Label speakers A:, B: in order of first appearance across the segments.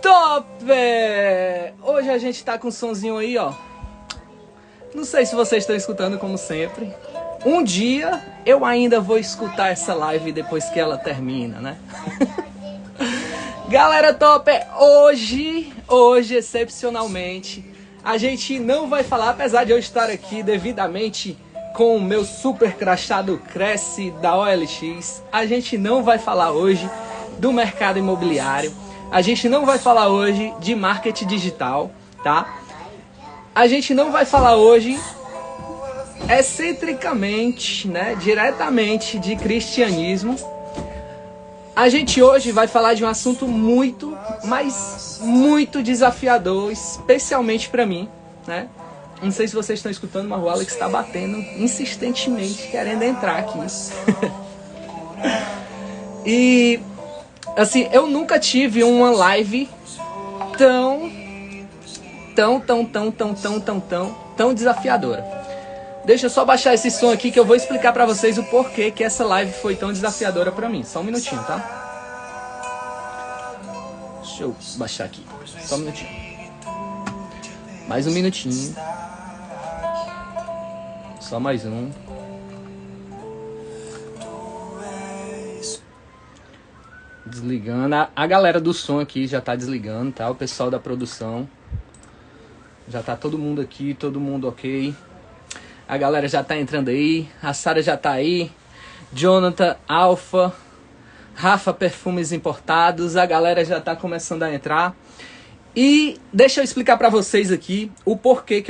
A: Top! Hoje a gente tá com um sonzinho aí, ó. Não sei se vocês estão escutando como sempre. Um dia eu ainda vou escutar essa live depois que ela termina, né? Galera top, hoje, excepcionalmente, a gente não vai falar, apesar de eu estar aqui devidamente com o meu super crachado Cresce da OLX, a gente não vai falar hoje do mercado imobiliário, a gente não vai falar hoje de marketing digital, tá? A gente não vai falar hoje excentricamente, né, diretamente de cristianismo. A gente hoje vai falar de um assunto muito, mas muito desafiador, especialmente para mim, né? Não sei se vocês estão escutando, mas o Alex está batendo insistentemente, querendo entrar aqui. E, assim, eu nunca tive uma live tão desafiadora. Deixa eu só baixar esse som aqui que eu vou explicar pra vocês o porquê que essa live foi tão desafiadora pra mim. Só um minutinho, tá? Deixa eu baixar aqui. Só um minutinho. Mais um minutinho. Só mais um. Desligando. A galera do som aqui já tá desligando, tá? O pessoal da produção. Já tá todo mundo aqui, todo mundo ok. A galera já tá entrando aí, a Sara já tá aí, Jonathan, Alfa, Rafa Perfumes Importados, a galera já tá começando a entrar. E deixa eu explicar pra vocês aqui o porquê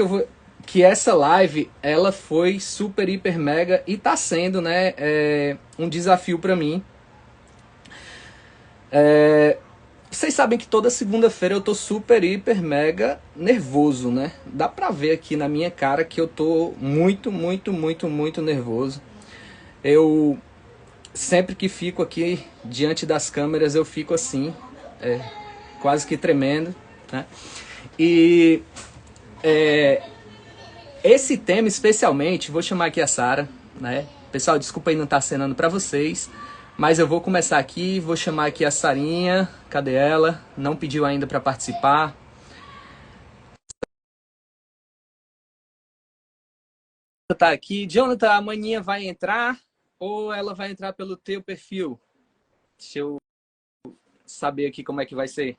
A: que essa live, ela foi super, hiper, mega e tá sendo, né, um desafio pra mim. Vocês sabem que toda segunda-feira eu tô super, hiper, mega nervoso, né? Dá pra ver aqui na minha cara que eu tô muito nervoso. Eu sempre que fico aqui diante das câmeras eu fico assim, quase que tremendo, né? E esse tema especialmente, vou chamar aqui a Sara, né? Pessoal, desculpa aí não estar acenando pra vocês. Mas eu vou começar aqui, vou chamar aqui a Sarinha. Cadê ela? Não pediu ainda para participar. Tá aqui. Jonathan, a maninha vai entrar ou ela vai entrar pelo teu perfil? Deixa eu saber aqui como é que vai ser.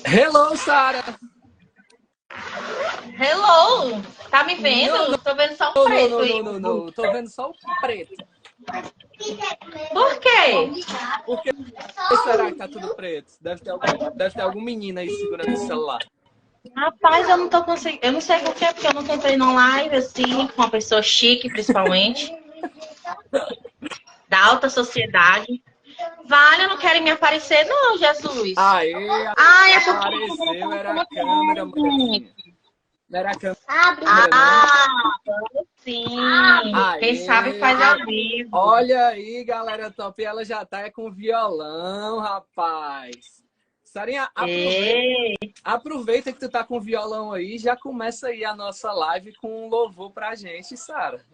A: Hello, Sara!
B: Hello! Tá me vendo?
A: Não,
B: tô vendo só um preto aí.
A: Não. Tô vendo só o preto.
B: Por quê?
A: Por que será que tá tudo preto? Deve ter algum menino aí segurando o celular.
B: Rapaz, eu não tô conseguindo. Eu não sei por quê, porque eu nunca entrei numa live assim, com uma pessoa chique, principalmente. Da alta sociedade. Vale, eu não quero me aparecer, não, Jesus.
A: Aê,
B: é porque
A: apareceu, era a câmera, mãe. Não era a câmera,
B: sim.
A: Aê.
B: Quem sabe faz ao vivo.
A: Olha aí, galera top. Ela já tá com violão, rapaz. Sarinha, aproveita que tu tá com violão aí, já começa aí a nossa live com um louvor pra gente, Sara.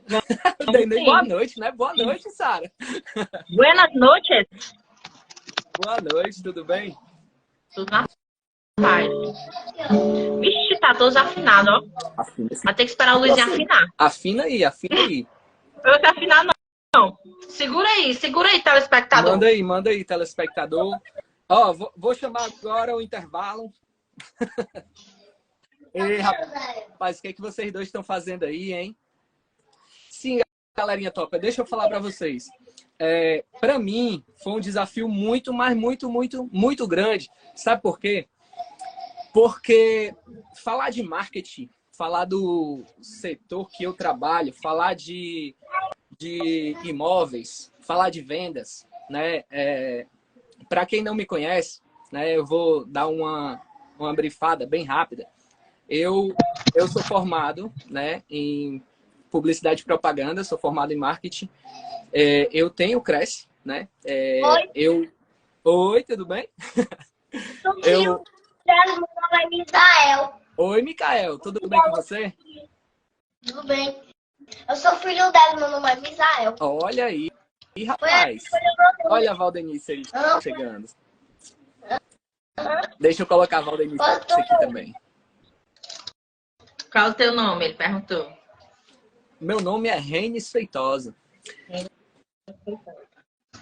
A: Boa noite, né? Boa noite, Sara.
B: Buenas noches.
A: Boa noite, tudo bem?
B: Tudo na paz. Vixe, tá todo desafinado, ó.
A: Afina,
B: Vai ter que esperar o Luizinho afinar.
A: Afina aí.
B: Eu não vou afinar, não. Segura aí, telespectador.
A: Manda aí, telespectador. Ó, vou chamar agora o intervalo. Ei, rapaz, o que é que vocês dois estão fazendo aí, hein? Sim, galerinha top, deixa eu falar pra vocês. Pra mim, foi um desafio muito grande. Sabe por quê? Porque falar de marketing, falar do setor que eu trabalho, falar de imóveis, falar de vendas, né? Para quem não me conhece, né? Eu vou dar uma brifada bem rápida. Eu sou formado, né, em publicidade e propaganda, sou formado em marketing. Eu tenho o Cresce, né? Oi, tudo bem?
C: Meu nome é Micael.
A: Oi, Micael, tudo bem com você?
C: Tudo bem. Eu sou filho dela, meu nome é Misael.
A: Olha aí, rapaz. Olha a Valdenice aí chegando. Deixa eu colocar a Valdenice aqui também.
B: Qual é o teu nome? Ele perguntou.
A: Meu nome é Reines Feitosa.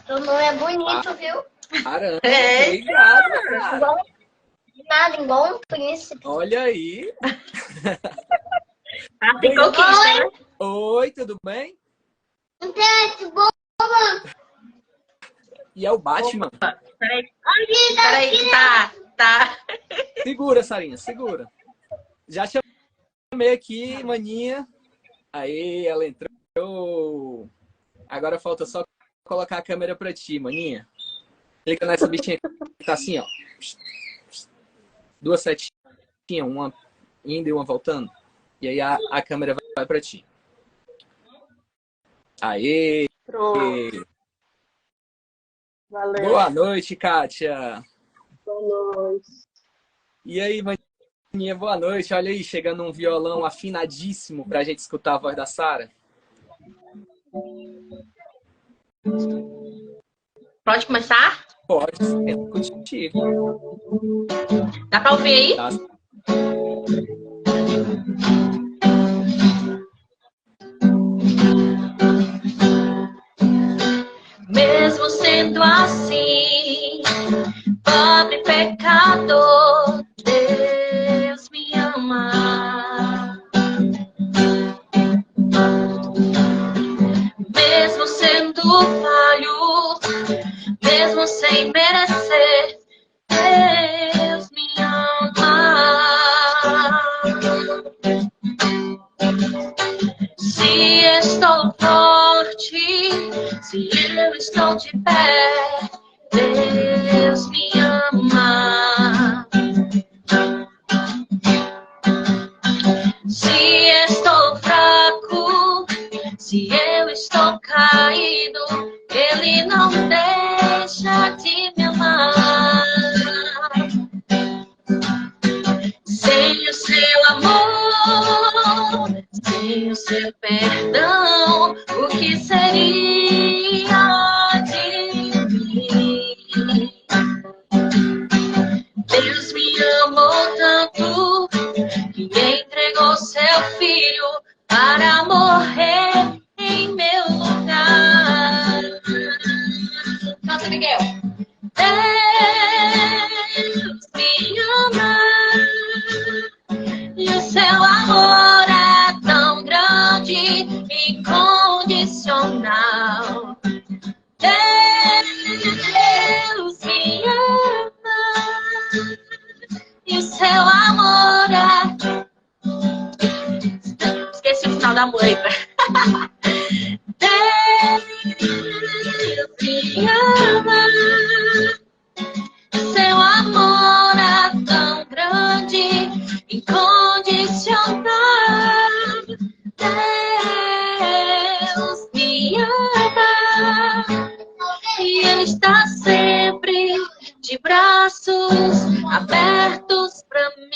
C: Seu nome é bonito, viu?
A: Caramba,
B: É.
A: obrigado, cara.
C: Igual, nada, igual um príncipe.
A: Olha aí.
B: Ah, tem conquista, né?
A: Oi, tudo bem?
C: Gente, bom.
A: E é o Batman.
B: Peraí, que tá.
A: Segura, Sarinha, segura. Já chamei aqui, maninha. Aí, ela entrou. Agora falta só colocar a câmera pra ti, maninha. Clica nessa bichinha que tá assim, ó. Duas setinhas, uma indo e uma voltando. E aí a câmera vai pra ti. Aê!
D: Pronto. Valeu.
A: Boa noite, Kátia.
D: Boa noite.
A: E aí, maninha, boa noite. Olha aí, chegando um violão afinadíssimo pra gente escutar a voz da Sara.
B: Pode começar?
A: Pode, é contigo.
B: Dá pra ouvir aí?
A: Tá.
B: Mesmo sendo assim, pobre pecador, Deus me ama. Mesmo sendo falho, mesmo sem merecer, Deus me ama. Se estou forte, se eu estou de pé, Deus me ama. Se estou fraco, se eu estou caído, Ele não deixa de me amar. Sem o seu amor, sem o seu perdão, o que seria de mim? Deus me amou tanto que entregou seu filho para morrer em meu lugar. Canta, Miguel. Deus me ama e o seu amor é tão grande, incondicional. Deus me ama e o seu amor é... Esqueci o final da música. Deus me ama, seu amor é tão grande, incondicional. Deus me ama e Ele está sempre de braços abertos para mim.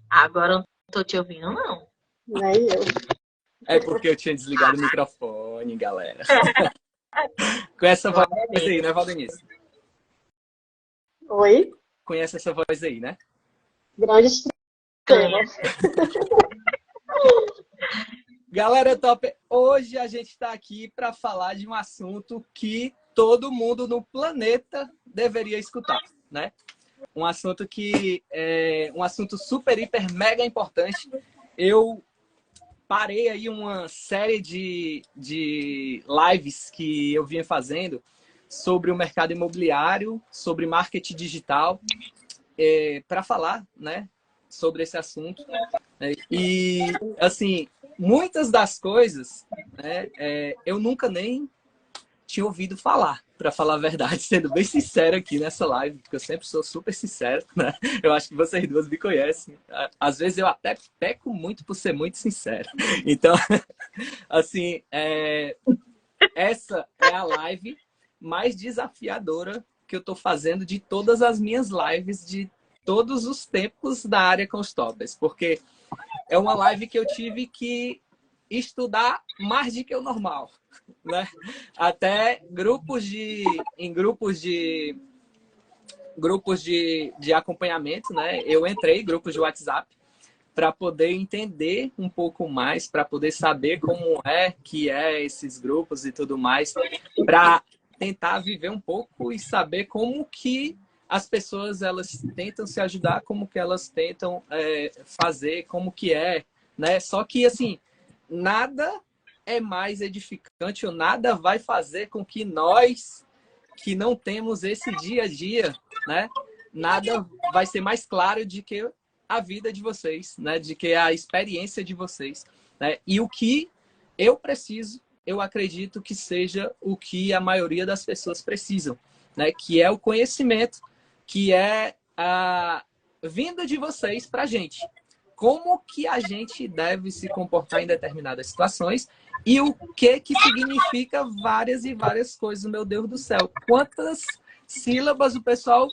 B: Agora eu não tô te ouvindo, não.
D: Nem eu.
A: É porque eu tinha desligado o microfone, galera. Com essa voz aí, né, Valdenice?
D: Oi?
A: Conhece essa voz aí, né?
D: Grande estrela.
A: Galera top, hoje a gente está aqui para falar de um assunto que todo mundo no planeta deveria escutar, né? Um assunto que é um assunto super, hiper, mega importante. Eu parei aí uma série de lives que eu vinha fazendo sobre o mercado imobiliário, sobre marketing digital, para falar, né, sobre esse assunto. E, assim, muitas das coisas, né, eu nunca nem tinha ouvido falar, Pra falar a verdade, sendo bem sincero aqui nessa live, porque eu sempre sou super sincero, né? Eu acho que vocês duas me conhecem. Às vezes eu até peco muito por ser muito sincero. Então, assim, essa é a live mais desafiadora que eu tô fazendo de todas as minhas lives de todos os tempos da área com os toppers, porque é uma live que eu tive que estudar mais do que o normal, né? Até em grupos de acompanhamento, né? Eu entrei em grupos de WhatsApp para poder entender um pouco mais, para poder saber como que esses grupos e tudo mais, para tentar viver um pouco e saber como que as pessoas elas tentam se ajudar, como que elas tentam fazer, como que né? Só que assim, nada é mais edificante ou nada vai fazer com que nós que não temos esse dia a dia, né? Nada vai ser mais claro de que a vida de vocês, né? De que a experiência de vocês, né? E o que eu preciso, eu acredito que seja o que a maioria das pessoas precisam, né? Que é o conhecimento, que é a vinda de vocês para a gente. Como que a gente deve se comportar em determinadas situações e o que significa várias e várias coisas, meu Deus do céu. Quantas sílabas o pessoal...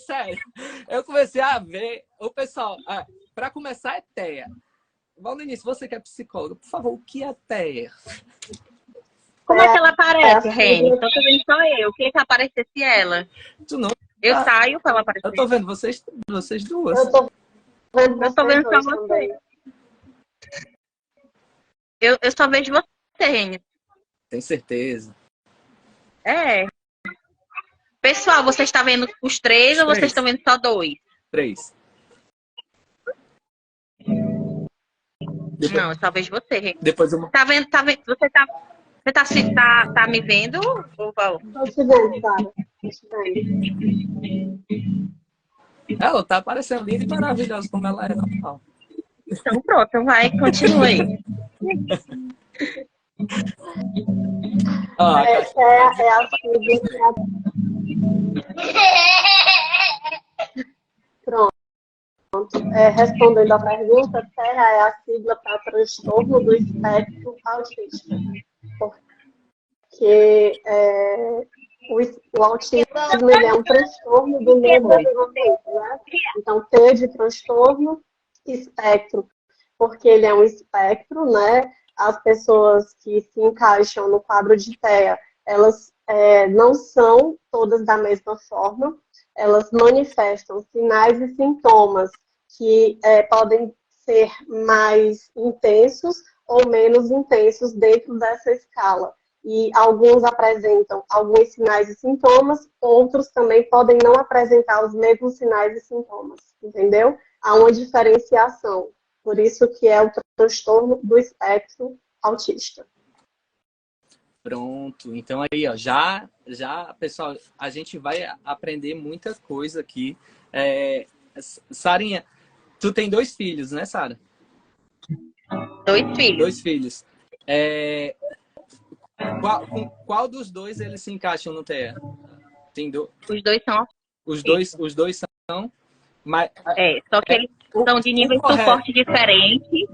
A: sério, eu comecei a ver o pessoal... para começar, é TEA. Valdenice, você que é psicóloga, por favor, o que é TEA?
B: Como é que ela aparece, Reni? Tô vendo só eu. Queria que aparecesse ela.
A: Tu não...
B: Eu saio para ela aparecer.
A: Eu tô vendo vocês duas.
D: Eu tô vendo
B: só você.
D: também.
B: Eu só vejo você, Reni.
A: Tem certeza?
B: Pessoal, você está vendo os três ou vocês estão vendo só dois?
A: 3.
B: Não, eu só vejo você, Reni.
A: Depois eu...
B: Tá vendo? Você tá me vendo, ou Val?
D: Tô te vendo, Sara. Tô te vendo.
A: Ela tá parecendo linda e maravilhosa como ela é normal.
B: Então pronto, vai, continua aí.
D: Essa é a sigla. Pronto. Respondendo a pergunta, TEA é a sigla para transtorno do espectro autista. Porque o autismo ele é um transtorno do neurodesenvolvimento, né? Então, T de transtorno, espectro, porque ele é um espectro, né? As pessoas que se encaixam no quadro de TEA, elas não são todas da mesma forma, elas manifestam sinais e sintomas que podem ser mais intensos ou menos intensos dentro dessa escala. E alguns apresentam alguns sinais e sintomas, outros também podem não apresentar os mesmos sinais e sintomas, entendeu? Há uma diferenciação, por isso que é o transtorno do espectro autista.
A: Pronto, então aí, ó, já, pessoal, a gente vai aprender muita coisa aqui. Sarinha, tu tem 2 filhos, né, Sara?
B: 2 filhos.
A: 2 filhos. Qual dos 2 eles se encaixam no TEA?
B: Os dois são.
A: Os dois são. Mas,
B: só que eles são de nível de suporte diferente.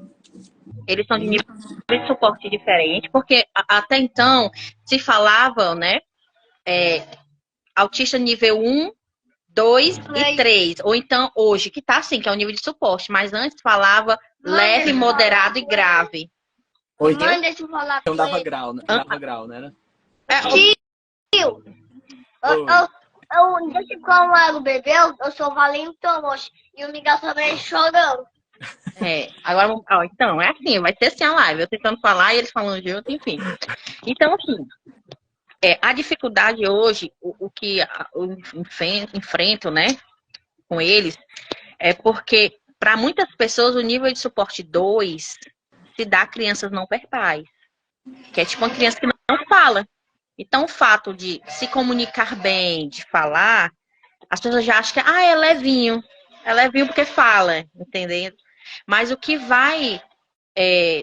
B: Eles são de nível de suporte diferente, porque até então se falava, né? Autista nível 1, 2 e 3. Ou então hoje, que tá assim, que é o nível de suporte. Mas antes falava leve, moderado e grave.
A: Ou então,
C: Mãe, deixa eu falar
A: então
C: com
A: dava
C: ele.
A: grau, né? Dava grau, né?
C: Tio, deixa eu falar o bebê, eu sou valentão, moço. E o Miguel também chorando.
B: Agora, então, é assim, vai ser assim a live. Eu tentando falar e eles falando junto, enfim. Então, assim, a dificuldade hoje, o que eu enfrento, né, com eles, é porque, para muitas pessoas, o nível de suporte 2 se dá a crianças não verbais, que é tipo uma criança que não fala. Então, o fato de se comunicar bem, de falar, as pessoas já acham que é levinho. É levinho porque fala, entendeu? Mas o que vai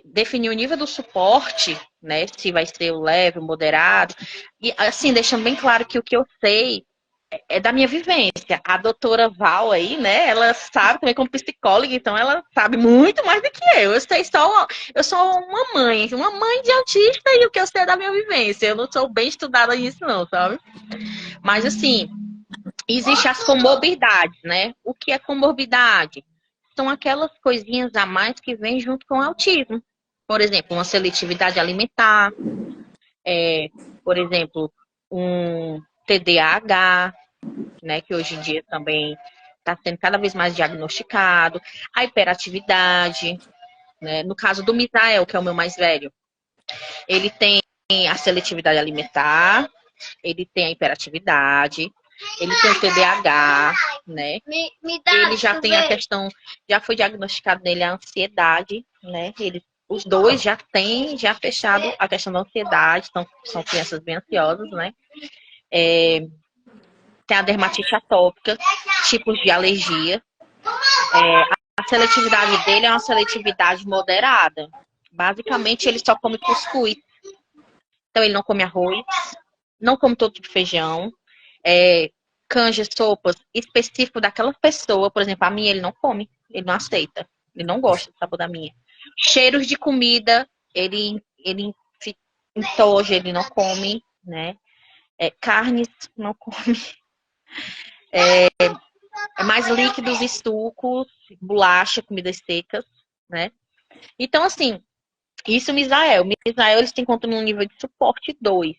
B: definir o nível do suporte, né? Se vai ser o leve, o moderado. E, assim, deixando bem claro que o que eu sei é da minha vivência. A doutora Val aí, né? Ela sabe também como psicóloga, então ela sabe muito mais do que eu. Eu sou uma mãe de autista e o que eu sei é da minha vivência. Eu não sou bem estudada nisso, não, sabe? Mas assim, existem as comorbidades, né? O que é comorbidade? São aquelas coisinhas a mais que vêm junto com o autismo. Por exemplo, uma seletividade alimentar, por exemplo, um TDAH, né, que hoje em dia também está sendo cada vez mais diagnosticado, a hiperatividade, né, no caso do Misael, que é o meu mais velho, ele tem a seletividade alimentar, ele tem a hiperatividade, ele tem o TDAH, né, ele já tem a questão, já foi diagnosticado nele a ansiedade, né, os dois já têm fechado a questão da ansiedade, são crianças bem ansiosas, né, tem a dermatite atópica, tipos de alergia. A seletividade dele é uma seletividade moderada. Basicamente, ele só come cuscuz. Então, ele não come arroz, não come todo tipo de feijão, canja, sopas, específico daquela pessoa. Por exemplo, a minha ele não come, ele não aceita, ele não gosta do sabor da minha. Cheiros de comida, ele entoja, ele não come, né? Carnes, não come. Mais líquidos e sucos, bolacha, comidas secas, né? Então, assim, isso Misael. Misael, eles se encontram num nível de suporte 2,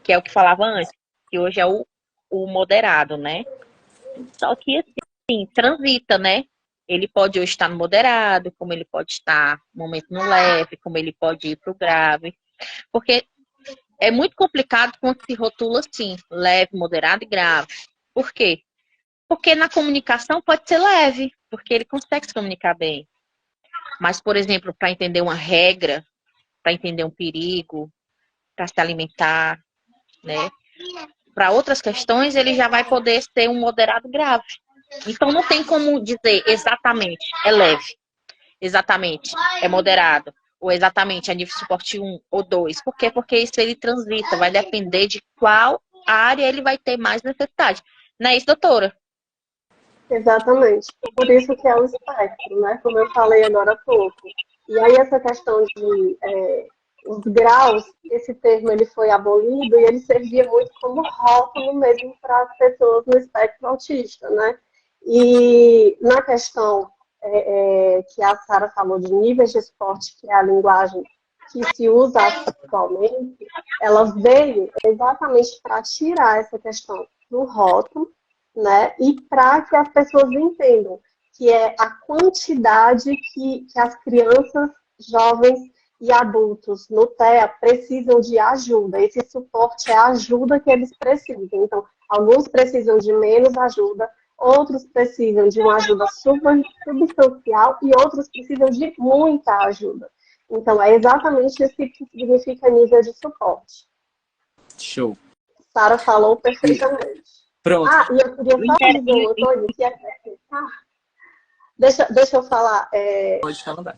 B: que é o que falava antes, que hoje é o moderado, né? Só que, assim, transita, né? Ele pode hoje estar no moderado, como ele pode estar no momento no leve, como ele pode ir para o grave. Porque é muito complicado quando se rotula assim, leve, moderado e grave. Por quê? Porque na comunicação pode ser leve, porque ele consegue se comunicar bem. Mas, por exemplo, para entender uma regra, para entender um perigo, para se alimentar, né? Para outras questões, ele já vai poder ser um moderado grave. Então, não tem como dizer exatamente é leve, exatamente é moderado, ou exatamente é nível de suporte 1 ou 2. Por quê? Porque isso ele transita, vai depender de qual área ele vai ter mais necessidade. Não é isso, doutora?
D: Exatamente. Por isso que é o espectro, né? Como eu falei agora há pouco. E aí essa questão de os graus, esse termo ele foi abolido e ele servia muito como rótulo mesmo para as pessoas no espectro autista, né? E na questão que a Sara falou de níveis de suporte, que é a linguagem que se usa atualmente, ela veio exatamente para tirar essa questão do rótulo, né? E para que as pessoas entendam que é a quantidade que as crianças, jovens e adultos no TEA precisam de ajuda. Esse suporte é a ajuda que eles precisam. Então, alguns precisam de menos ajuda, outros precisam de uma ajuda substancial e outros precisam de muita ajuda. Então, é exatamente isso que significa nível de suporte.
A: Show.
D: Sara falou perfeitamente.
A: Pronto.
D: E eu queria só dizer uma coisa que deixa eu falar.
A: Pode falar.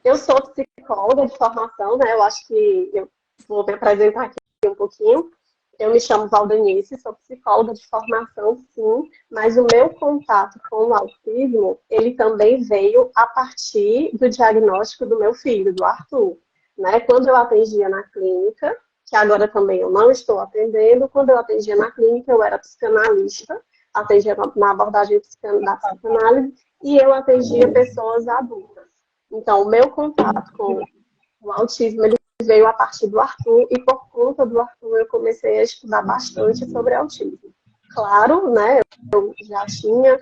D: Eu sou psicóloga de formação, né? Eu acho que eu vou me apresentar aqui um pouquinho. Eu me chamo Valdenice, sou psicóloga de formação, sim, mas o meu contato com o autismo, ele também veio a partir do diagnóstico do meu filho, do Arthur, né? Quando eu atendia na clínica, que agora também eu não estou atendendo, quando eu atendia na clínica, eu era psicanalista, atendia na abordagem da psicanálise, e eu atendia pessoas adultas. Então, o meu contato com o autismo, ele veio a partir do Arthur, e por conta do Arthur eu comecei a estudar bastante sobre autismo. Claro, né, eu já tinha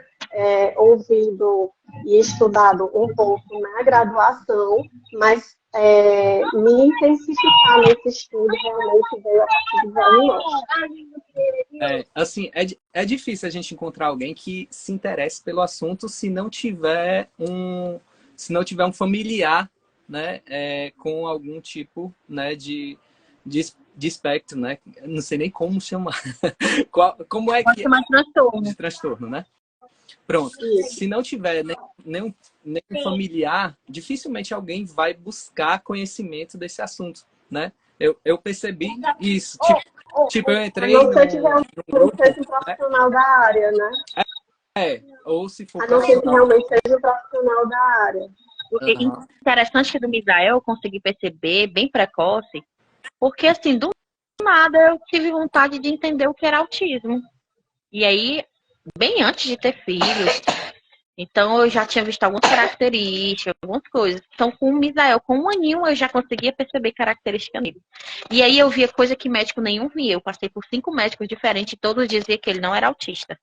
D: ouvido e estudado um pouco na graduação, mas me intensificar nesse estudo realmente veio a partir do diagnóstico.
A: Assim, é difícil a gente encontrar alguém que se interesse pelo assunto se não tiver um familiar, né, com algum tipo, né, de espectro, né? Não sei nem como chamar. Como é que
B: Pode chamar de transtorno.
A: de transtorno, né? Pronto. Se não tiver nenhum familiar, dificilmente alguém vai buscar conhecimento desse assunto, né? Eu percebi isso. Tipo, eu
D: A
A: entrei
D: não ser que
A: num
D: realmente
A: grupo,
D: seja um
A: né?
D: profissional da área, né?
A: Ou se for
D: A não ser que
A: profissional.
D: realmente seja um profissional da área.
B: E
A: Aham.
B: interessante que do Misael eu consegui perceber bem precoce, porque assim, do nada eu tive vontade de entender o que era autismo. E aí, bem antes de ter filhos, então eu já tinha visto algumas características, algumas coisas. Então, com o Misael, com 1 aninho, eu já conseguia perceber características nele. E aí eu via coisa que médico nenhum via. Eu passei por 5 médicos diferentes e todos diziam que ele não era autista.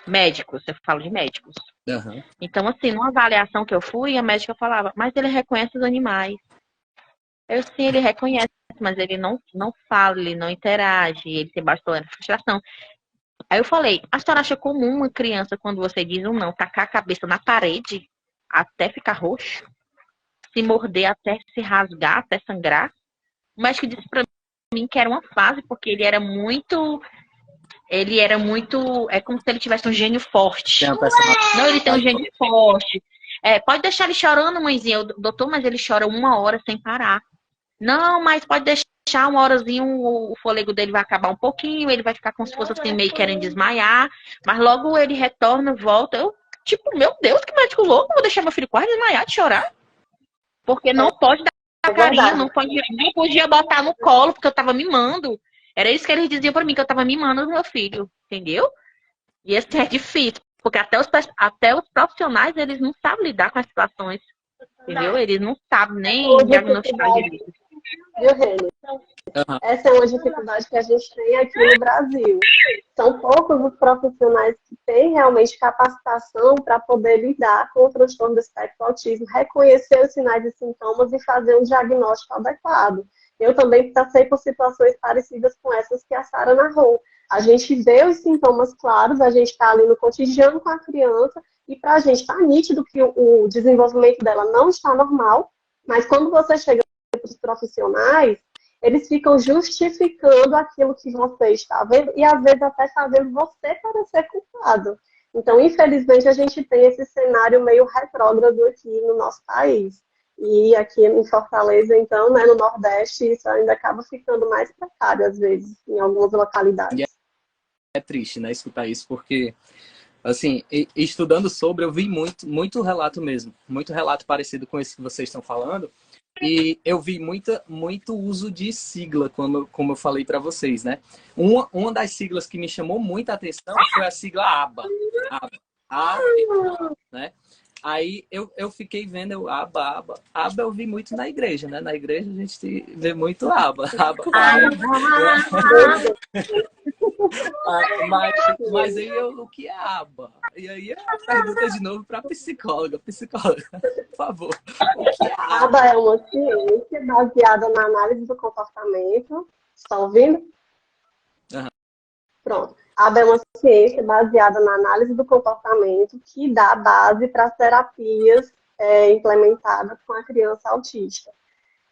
B: Médicos, eu falo de médicos.
A: Aham.
B: Então, assim, numa avaliação que eu fui, a médica falava, mas ele reconhece os animais. Eu sim, ele reconhece, mas ele não fala, ele não interage, ele tem bastante frustração. Aí eu falei, a senhora acha comum uma criança, quando você diz um não, tacar a cabeça na parede até ficar roxo, se morder até se rasgar, até sangrar? O médico disse pra mim que era uma fase, porque é como se ele tivesse um gênio forte.
A: Tem uma personalidade.
B: Não, ele tem um gênio forte. Pode deixar ele chorando, mãezinha. Doutor, mas ele chora 1 hora sem parar. Não, mas pode deixar 1 horazinha, o fôlego dele vai acabar um pouquinho, ele vai ficar como se fosse assim, meio querendo desmaiar, mas logo ele retorna, volta. Eu, tipo, meu Deus, que médico louco, vou deixar meu filho quase desmaiar de chorar. Porque não pode dar carinho, não podia botar no colo, porque eu tava mimando. Era isso que eles diziam pra mim, que eu tava mimando o meu filho, entendeu? E assim, é difícil, porque até os profissionais, eles não sabem lidar com as situações, entendeu? Eles não sabem nem diagnosticar direito.
D: Viu, Reni?
A: Aham.
D: Essa é uma dificuldade que a gente tem aqui no Brasil. São poucos os profissionais que têm realmente capacitação para poder lidar com o transtorno do espectro do autismo, reconhecer os sinais e sintomas e fazer um diagnóstico adequado. Eu também passei por situações parecidas com essas que a Sara narrou. A gente vê os sintomas claros, a gente está ali no cotidiano com a criança e para a gente está nítido que o desenvolvimento dela não está normal, mas quando você chega para os profissionais, eles ficam justificando aquilo que você está vendo e às vezes até fazendo você parecer culpado. Então, infelizmente, a gente tem esse cenário meio retrógrado aqui no nosso país. E aqui em Fortaleza, então, né, no Nordeste, isso ainda acaba ficando mais precário, às vezes, em algumas localidades.
A: É triste, né, escutar isso, porque, assim, estudando sobre, eu vi muito relato mesmo. Muito relato parecido com esse que vocês estão falando. E eu vi muito uso de sigla, como eu falei para vocês, né? Uma das siglas que me chamou muita atenção foi a sigla ABA. ABA, né? Aí eu fiquei vendo aba eu vi muito na igreja, né? Na igreja a gente vê muito aba. Mas aí o que é aba? E aí a pergunta de novo para psicóloga, por favor, o que é
D: A
A: aba?
D: aba é uma ciência baseada na análise do comportamento. Estão ouvindo?
A: Uhum.
D: Pronto. A aba é uma ciência baseada na análise do comportamento que dá base para as terapias implementadas com a criança autista.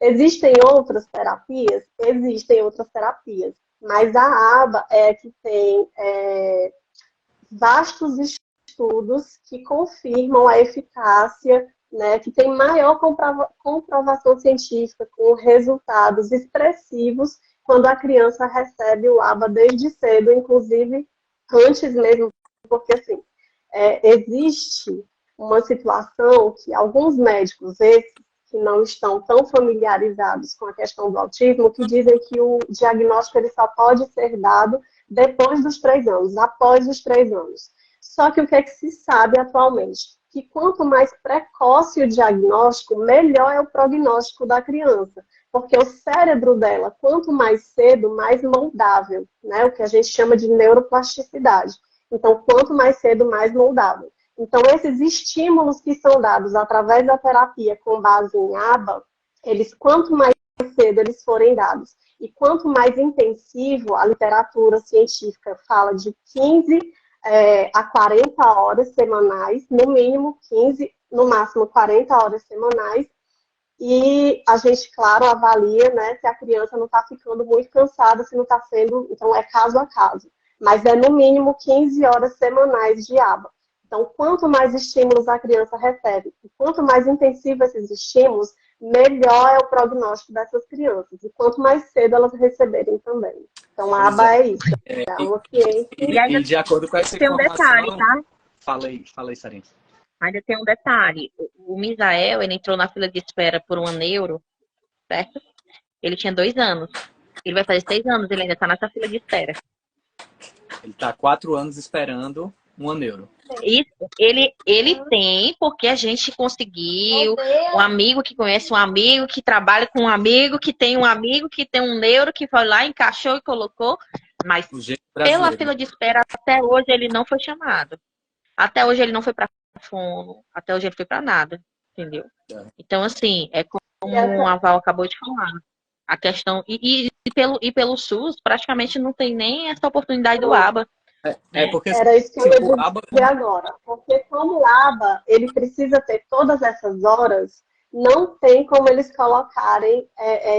D: Existem outras terapias? Existem outras terapias. Mas a aba é que tem vastos estudos que confirmam a eficácia, né, que tem maior comprovação científica, com resultados expressivos quando a criança recebe o ABA desde cedo, inclusive antes mesmo, porque assim, existe uma situação que alguns médicos, esses que não estão tão familiarizados com a questão do autismo, que dizem que o diagnóstico ele só pode ser dado depois dos 3 anos, após os 3 anos. Só que o que é que se sabe atualmente? Que quanto mais precoce o diagnóstico, melhor é o prognóstico da criança. Porque o cérebro dela, quanto mais cedo, mais moldável, né? O que a gente chama de neuroplasticidade. Então, quanto mais cedo, mais moldável. Então, esses estímulos que são dados através da terapia com base em ABA, quanto mais cedo eles forem dados e quanto mais intensivo, a literatura científica fala de 15 a 40 horas semanais, no mínimo 15, no máximo 40 horas semanais, e a gente, claro, avalia, né, se a criança não está ficando muito cansada, se não está sendo, então é caso a caso, mas é no mínimo 15 horas semanais de ABA. Então, quanto mais estímulos a criança recebe, e quanto mais intensivo esses estímulos, melhor é o prognóstico dessas crianças. E quanto mais cedo elas receberem também. Então, a aba é isso. É uma ciência.
A: E de acordo com essa
B: tem um detalhe,
A: informação...
B: tá?
A: Fala aí, Sarinha.
B: Ainda tem um detalhe. O Misael, ele entrou na fila de espera por uma neuro, certo? Ele tinha 2 anos. Ele vai fazer 6 anos, ele ainda tá nessa fila de espera.
A: Ele tá 4 anos esperando uma neuro.
B: Isso, ele tem, porque a gente conseguiu, um amigo que conhece um amigo, que trabalha com um amigo, que tem um neuro, que foi lá, encaixou e colocou, mas
A: O jeito
B: pela
A: brasileiro.
B: fila de espera, até hoje ele não foi chamado. Até hoje ele não foi para fono, até hoje ele foi para nada, entendeu?
A: É.
B: Então, assim, é como a Val acabou de falar. A questão, e pelo SUS, praticamente não tem nem essa oportunidade do ABA.
A: Porque
D: Era isso que eu ia
A: tipo, aba...
D: dizer agora. Porque como o ABA, ele precisa ter todas essas horas, não tem como eles colocarem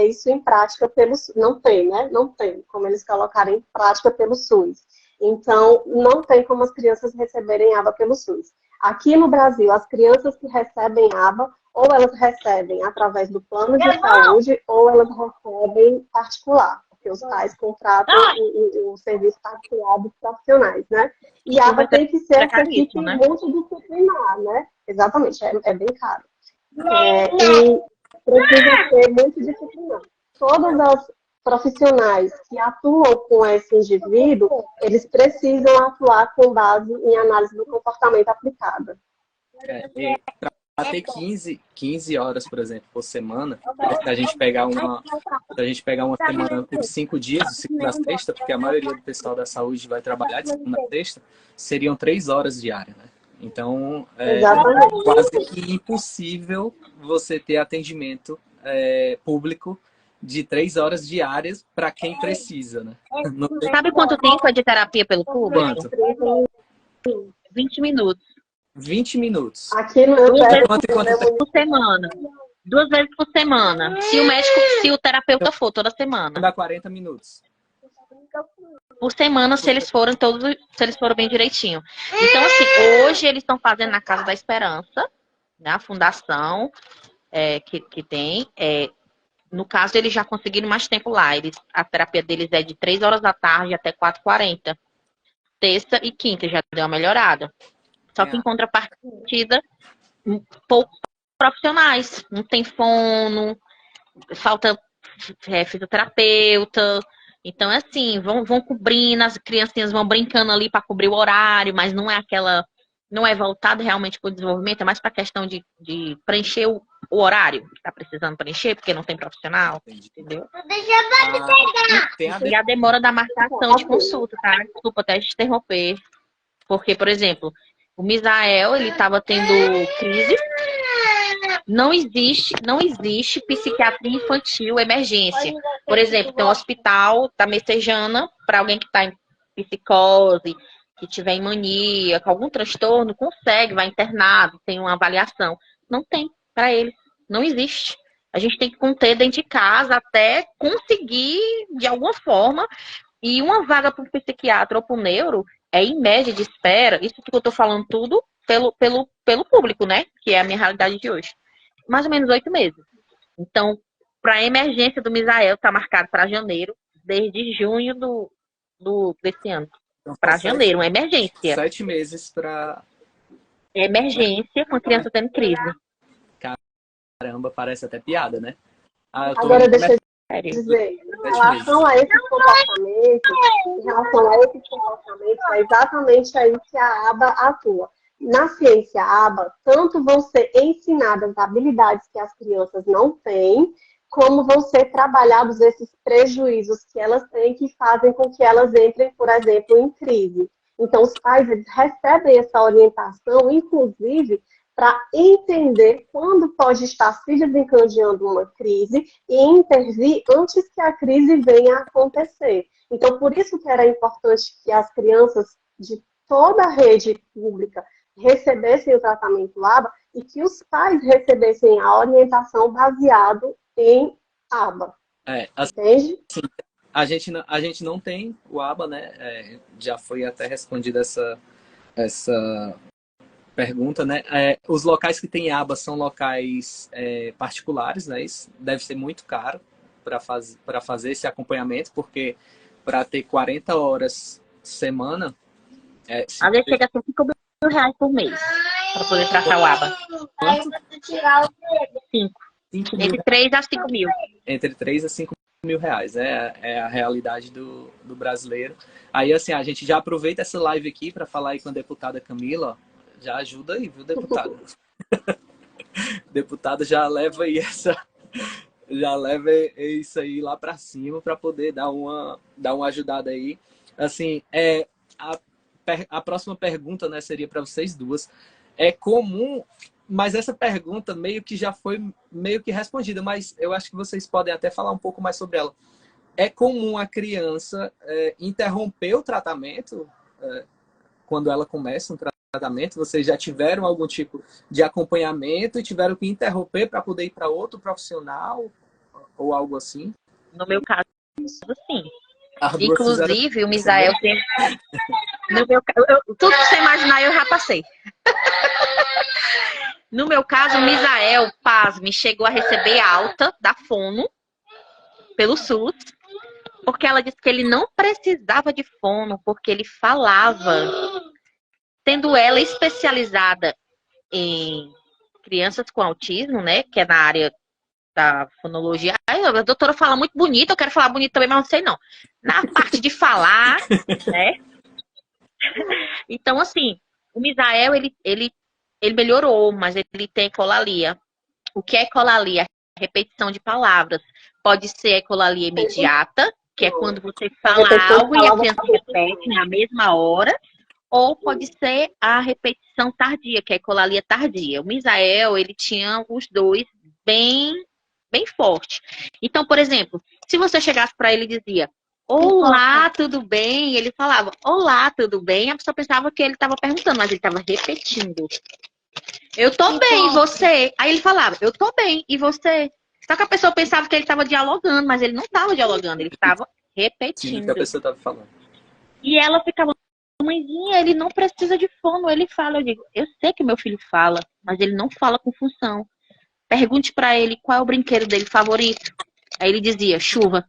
D: isso em prática pelo SUS. Não tem, né? Não tem como eles colocarem em prática pelo SUS. Então, não tem como as crianças receberem ABA pelo SUS. Aqui no Brasil, as crianças que recebem ABA, ou elas recebem através do plano de saúde, ou elas recebem particular. Porque os pais contratam o serviço particular dos profissionais, né? E a ABA tem que ser essa equipe multidisciplinar, né? Exatamente, é bem caro. E precisa ser multidisciplinar. Todas as profissionais que atuam com esse indivíduo, eles precisam atuar com base em análise do comportamento aplicada.
A: Para ter 15 horas, por exemplo, por semana, se a gente pegar uma semana por 5 dias, de segunda a sexta, porque a maioria do pessoal da saúde vai trabalhar de segunda a sexta, seriam 3 horas diárias, né? Então, é quase que impossível você ter atendimento público de 3 horas diárias para quem precisa, né?
B: Sabe quanto tempo é de terapia pelo público?
D: Quanto?
B: 20 minutos.
A: 20 minutos.
D: Aqui no
B: 2 vezes por semana. 2 vezes por semana. Se o terapeuta for toda semana.
A: Dá 40 minutos.
B: Por semana, se eles forem bem direitinho. Então, assim, hoje eles estão fazendo na Casa da Esperança, né, a fundação que tem. No caso, eles já conseguiram mais tempo lá. A terapia deles é de 3 horas da tarde até 4h40. Terça e quinta já deu uma melhorada. Só que em contrapartida, poucos profissionais. Não tem fono, falta fisioterapeuta. Então, é assim, vão cobrindo, as criancinhas vão brincando ali para cobrir o horário, mas não é não é voltado realmente para o desenvolvimento, é mais para a questão de preencher o horário que está precisando preencher, porque não tem profissional, entendeu? E a demora da marcação de consulta, tá? Desculpa até te interromper. Porque, por exemplo, o Misael, ele estava tendo crise. Não existe psiquiatria infantil emergência. Por exemplo, tem um hospital da Messejana para alguém que está em psicose, que tiver em mania, com algum transtorno, consegue, vai internado, tem uma avaliação. Não tem para ele. Não existe. A gente tem que conter dentro de casa até conseguir, de alguma forma, e uma vaga para um psiquiatra ou para um neuro em média de espera, isso que eu estou falando tudo pelo público, né? Que é a minha realidade de hoje. Mais ou menos 8 meses. Então, para a emergência do Misael, está marcado para janeiro, desde junho desse ano. Então, para janeiro, uma emergência.
A: 7 meses para...
B: Emergência com a criança tendo crise.
A: Caramba, parece até piada, né?
D: Agora, deixa eu dizer, em relação a esses comportamentos, é exatamente aí que a aba atua. Na ciência aba, tanto vão ser ensinadas habilidades que as crianças não têm, como vão ser trabalhados esses prejuízos que elas têm que fazem com que elas entrem, por exemplo, em crise. Então, os pais eles recebem essa orientação, inclusive, para entender quando pode estar se desencadeando uma crise e intervir antes que a crise venha a acontecer. Então, por isso que era importante que as crianças de toda a rede pública recebessem o tratamento ABA e que os pais recebessem a orientação baseado em ABA. Entende?
A: Sim. A gente não tem o ABA, né? Já foi até respondida essa pergunta, né? Os locais que tem aba são locais particulares, né? Isso deve ser muito caro para fazer esse acompanhamento, porque para ter 40 horas semana,
B: Às vezes chega a ser R$ 5.000 por mês para poder traçar o aba.
A: quanto?
B: 5.
A: 5 mil,
B: Entre 3 a 5 mil.
A: entre 3 a 5 mil reais. É a realidade do brasileiro. Aí, assim, a gente já aproveita essa live aqui para falar aí com a deputada Camila, ó. Já ajuda aí, viu, deputada? Deputada já leva aí isso aí lá para cima para poder dar uma ajudada aí. Assim, a próxima pergunta, né, seria para vocês duas. É comum, mas essa pergunta meio que já foi meio que respondida, mas eu acho que vocês podem até falar um pouco mais sobre ela. É comum a criança interromper o tratamento quando ela começa um tratamento? Vocês já tiveram algum tipo de acompanhamento e tiveram que interromper para poder ir para outro profissional ou algo assim?
B: No meu caso, sim.
A: Inclusive,
B: o Misael tem... No meu... tudo que você imaginar, eu já passei. No meu caso, o Misael, pasme, chegou a receber alta da fono pelo SUS, porque ela disse que ele não precisava de fono, porque ele falava. Tendo ela especializada em crianças com autismo, né, que é na área da fonologia. Ai, a doutora fala muito bonito, eu quero falar bonito também, mas não sei não. Na parte de falar, né? Então, assim, o Misael, ele melhorou, mas ele tem ecolalia. O que é ecolalia? Repetição de palavras. Pode ser ecolalia imediata, que é quando você fala algo e a criança repete na mesma hora. Ou pode ser a repetição tardia, que é a ecolalia tardia. O Misael, ele tinha os dois bem forte. Então, por exemplo, se você chegasse para ele e dizia, olá, tudo bem? Ele falava, olá, tudo bem? A pessoa pensava que ele estava perguntando, mas ele estava repetindo. Eu tô bem, e você? Aí ele falava, eu tô bem, e você? Só que a pessoa pensava que ele estava dialogando, mas ele não estava dialogando, ele estava repetindo.
A: que a pessoa estava falando.
B: E ela ficava, mãezinha, ele não precisa de fono, ele fala. Eu digo, eu sei que meu filho fala, mas ele não fala com função. Pergunte pra ele qual é o brinquedo dele favorito. Aí ele dizia, chuva.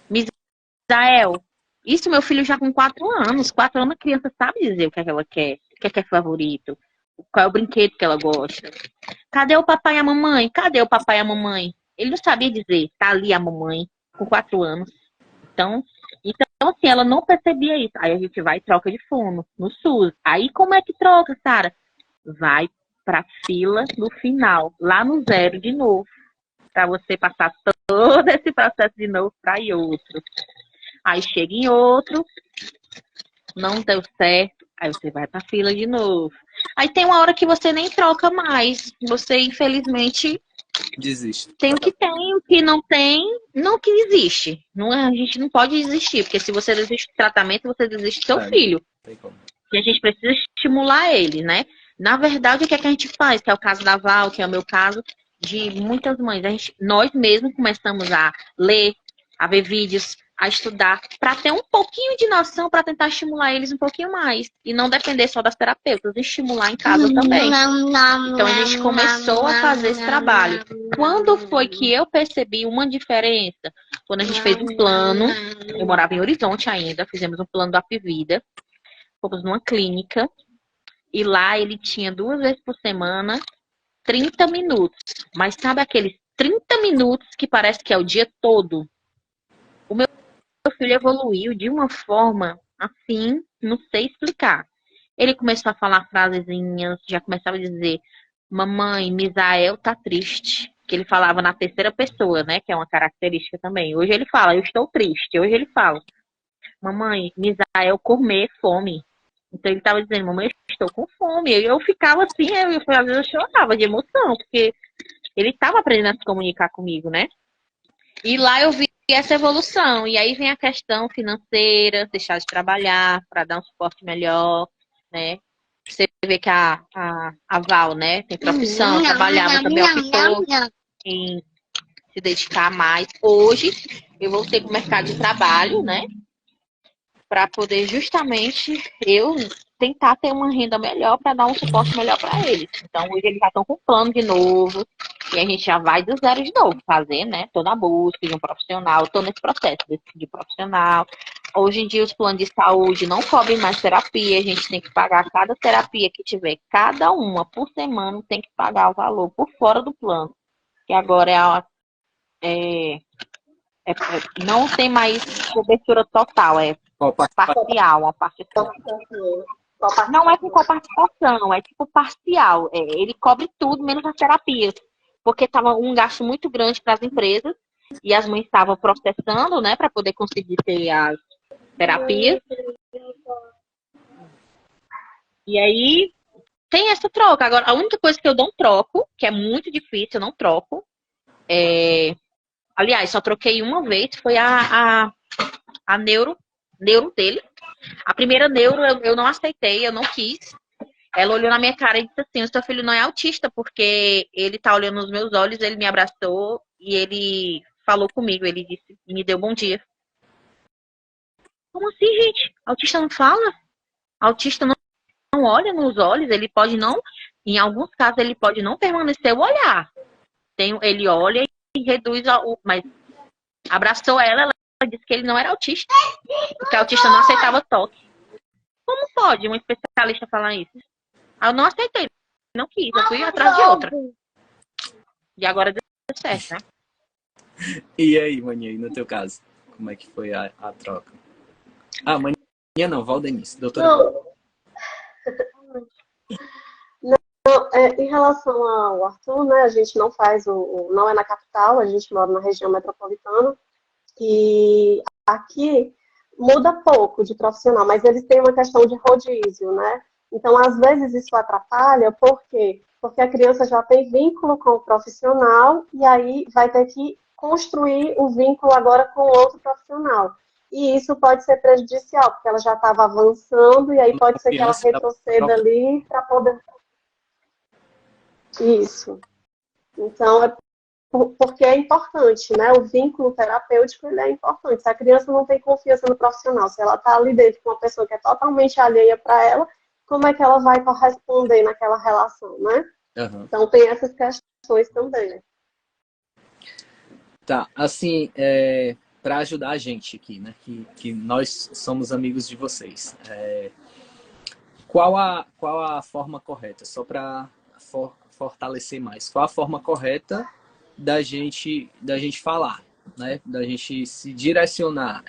B: Misael, isso meu filho já com 4 anos. 4 anos a criança sabe dizer o que é que ela quer, o que é favorito, qual é o brinquedo que ela gosta. Cadê o papai e a mamãe? Cadê o papai e a mamãe? Ele não sabia dizer, tá ali a mamãe, com 4 anos. Então, assim, ela não percebia isso. Aí a gente vai e troca de fono no SUS. Aí como é que troca, Sara? Vai pra fila no final, lá no 0 de novo. Pra você passar todo esse processo de novo pra ir outro. Aí chega em outro, não deu certo, aí você vai pra fila de novo. Aí tem uma hora que você nem troca mais. Você, infelizmente...
A: desiste.
B: Tem o que não tem, não que existe. Não, a gente não pode desistir, porque se você desiste do tratamento, você desiste do seu filho.
A: Tem como.
B: E a gente precisa estimular ele, né? Na verdade, o que é que a gente faz? Que é o caso da Val, que é o meu caso, de muitas mães. Nós mesmos começamos a ler, a ver vídeos, a estudar, para ter um pouquinho de noção, para tentar estimular eles um pouquinho mais. E não depender só das terapeutas, estimular em casa também. Então, a gente começou a fazer esse trabalho. Quando foi que eu percebi uma diferença? Quando a gente fez um plano, eu morava em Horizonte ainda, fizemos um plano do Apivida, fomos numa clínica, e lá ele tinha 2 vezes por semana, 30 minutos. Mas sabe aqueles 30 minutos que parece que é o dia todo? O meu filho evoluiu de uma forma assim, não sei explicar. Ele começou a falar frasezinhas, já começava a dizer, mamãe, Misael tá triste. Que ele falava na terceira pessoa, né? Que é uma característica também. Hoje ele fala, eu estou triste. Hoje ele fala, mamãe, Misael comer fome. Então ele estava dizendo, mamãe, eu estou com fome. Eu ficava assim, às vezes eu chorava de emoção, porque ele estava aprendendo a se comunicar comigo, né? E lá eu vi essa evolução. E aí vem a questão financeira, deixar de trabalhar para dar um suporte melhor, né? Você vê que a Val, né, tem profissão, trabalhava, também optou em se dedicar mais. Hoje eu voltei para o mercado de trabalho, né? Para poder justamente eu tentar ter uma renda melhor para dar um suporte melhor para eles. Então, hoje eles já estão com plano de novo. E a gente já vai do zero de novo, fazer, né, toda a busca de um profissional. Estou nesse processo de profissional. Hoje em dia, os planos de saúde não cobrem mais terapia. A gente tem que pagar cada terapia que tiver. Cada uma por semana tem que pagar o valor por fora do plano. Que agora não tem mais cobertura total, é parcial, uma parte só. Não é com coparticipação, é tipo parcial. Ele cobre tudo, menos as terapias. Porque estava um gasto muito grande para as empresas e as mães estavam processando, né, para poder conseguir ter as terapias. E aí tem essa troca. Agora, a única coisa que eu não troco, que é muito difícil, eu não troco. Aliás, só troquei uma vez, foi a neuro dele. A primeira neuro eu não aceitei, eu não quis. Ela olhou na minha cara e disse assim, o seu filho não é autista, porque ele tá olhando nos meus olhos, ele me abraçou e ele falou comigo, ele disse, me deu bom dia. Como assim, gente? Autista não fala? Autista não olha nos olhos, ele pode não, em alguns casos, ele pode não permanecer o olhar. Ele olha e reduz, mas abraçou ela disse que ele não era autista, porque autista não aceitava toque. Como pode um especialista falar isso? Eu não aceitei, não quis, eu fui atrás de outra. E agora deu certo, né?
A: E aí, Maninha, e no teu caso? Como é que foi a troca? Ah, Maninha não, Valdenice, doutora.
D: Em relação ao Arthur, né, a gente não faz não é na capital, a gente mora na região metropolitana. E aqui muda pouco de profissional, mas eles têm uma questão de rodízio, né? Então, às vezes, isso atrapalha, por quê? Porque a criança já tem vínculo com o profissional e aí vai ter que construir o vínculo agora com outro profissional. E isso pode ser prejudicial, porque ela já estava avançando e aí pode ser que ela retroceda ali para poder... Isso. Então, porque é importante, né? O vínculo terapêutico, ele é importante. Se a criança não tem confiança no profissional, se ela está ali dentro com uma pessoa que é totalmente alheia para ela, como é que ela vai corresponder naquela relação, né?
A: Uhum.
D: Então, tem essas questões também.
A: Tá, assim, para ajudar a gente aqui, né? Que nós somos amigos de vocês. Qual a forma correta? Só para fortalecer mais. Qual a forma correta da gente falar, né? Da gente se direcionar.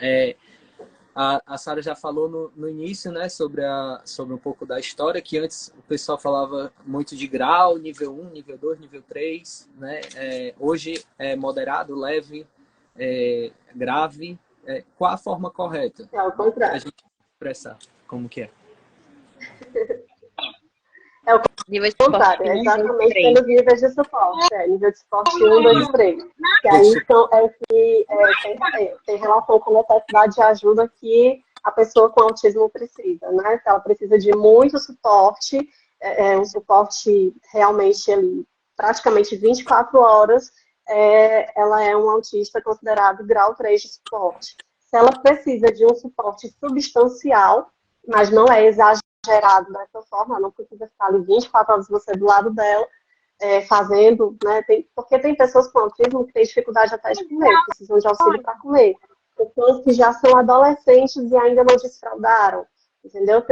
A: A Sara já falou no início, né? Sobre um pouco da história, que antes o pessoal falava muito de grau, nível 1, nível 2, nível 3, né? Hoje é moderado, leve, grave. Qual a forma correta?
D: É o contrário.
A: A gente expressar como que é.
D: É o contrário, é exatamente pelos níveis de suporte. Nível de suporte 1, 2 e 3. Que aí tem relação com a necessidade de ajuda que a pessoa com autismo precisa, né? Se ela precisa de muito suporte, um suporte realmente ali, praticamente 24 horas, ela é um autista considerado grau 3 de suporte. Se ela precisa de um suporte substancial, mas não é exagerado dessa forma, ela não precisa ficar ali 24 horas você do lado dela, fazendo, né? Porque tem pessoas com autismo que têm dificuldade até de comer, precisam de auxílio para comer. Pessoas que já são adolescentes e ainda não desfraudaram, entendeu?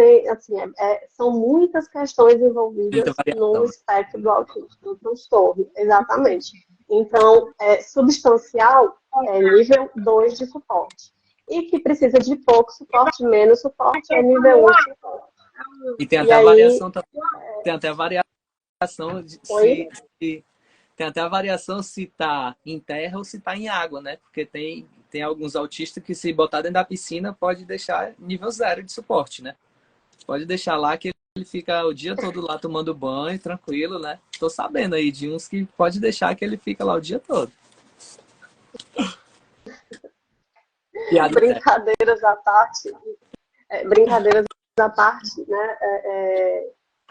D: São muitas questões envolvidas no espectro do autismo, do transtorno, exatamente. Então, substancial é nível 2 de suporte. E que precisa de pouco suporte, menos suporte, é nível 1 de suporte.
A: E tem até a variação também. Tem até a variação tem até a variação se tá em terra ou se tá em água, né? Porque tem alguns autistas que se botar dentro da piscina pode deixar nível 0 de suporte, né? Pode deixar lá que ele fica o dia todo lá tomando banho, tranquilo, né? Tô sabendo aí de uns que pode deixar que ele fica lá o dia todo.
D: Brincadeiras à parte, né?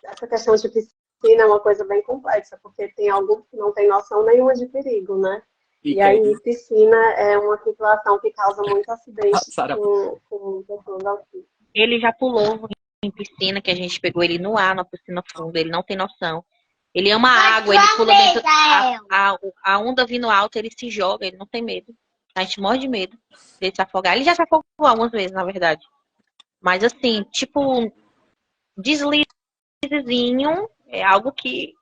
D: Essa questão de piscina é uma coisa bem complexa, porque tem alguns que não tem noção nenhuma de perigo, né? E aí, piscina é uma situação que causa muito acidente com pessoas autistas.
B: Ele já pulou em piscina, que a gente pegou ele no ar, na piscina funda, ele não tem noção. Ele ama a água, ele pula dentro, a onda vindo alta, ele se joga, ele não tem medo. A gente morre de medo dele se afogar. Ele já se afogou algumas vezes, na verdade. Mas assim, tipo, deslizezinho é algo que,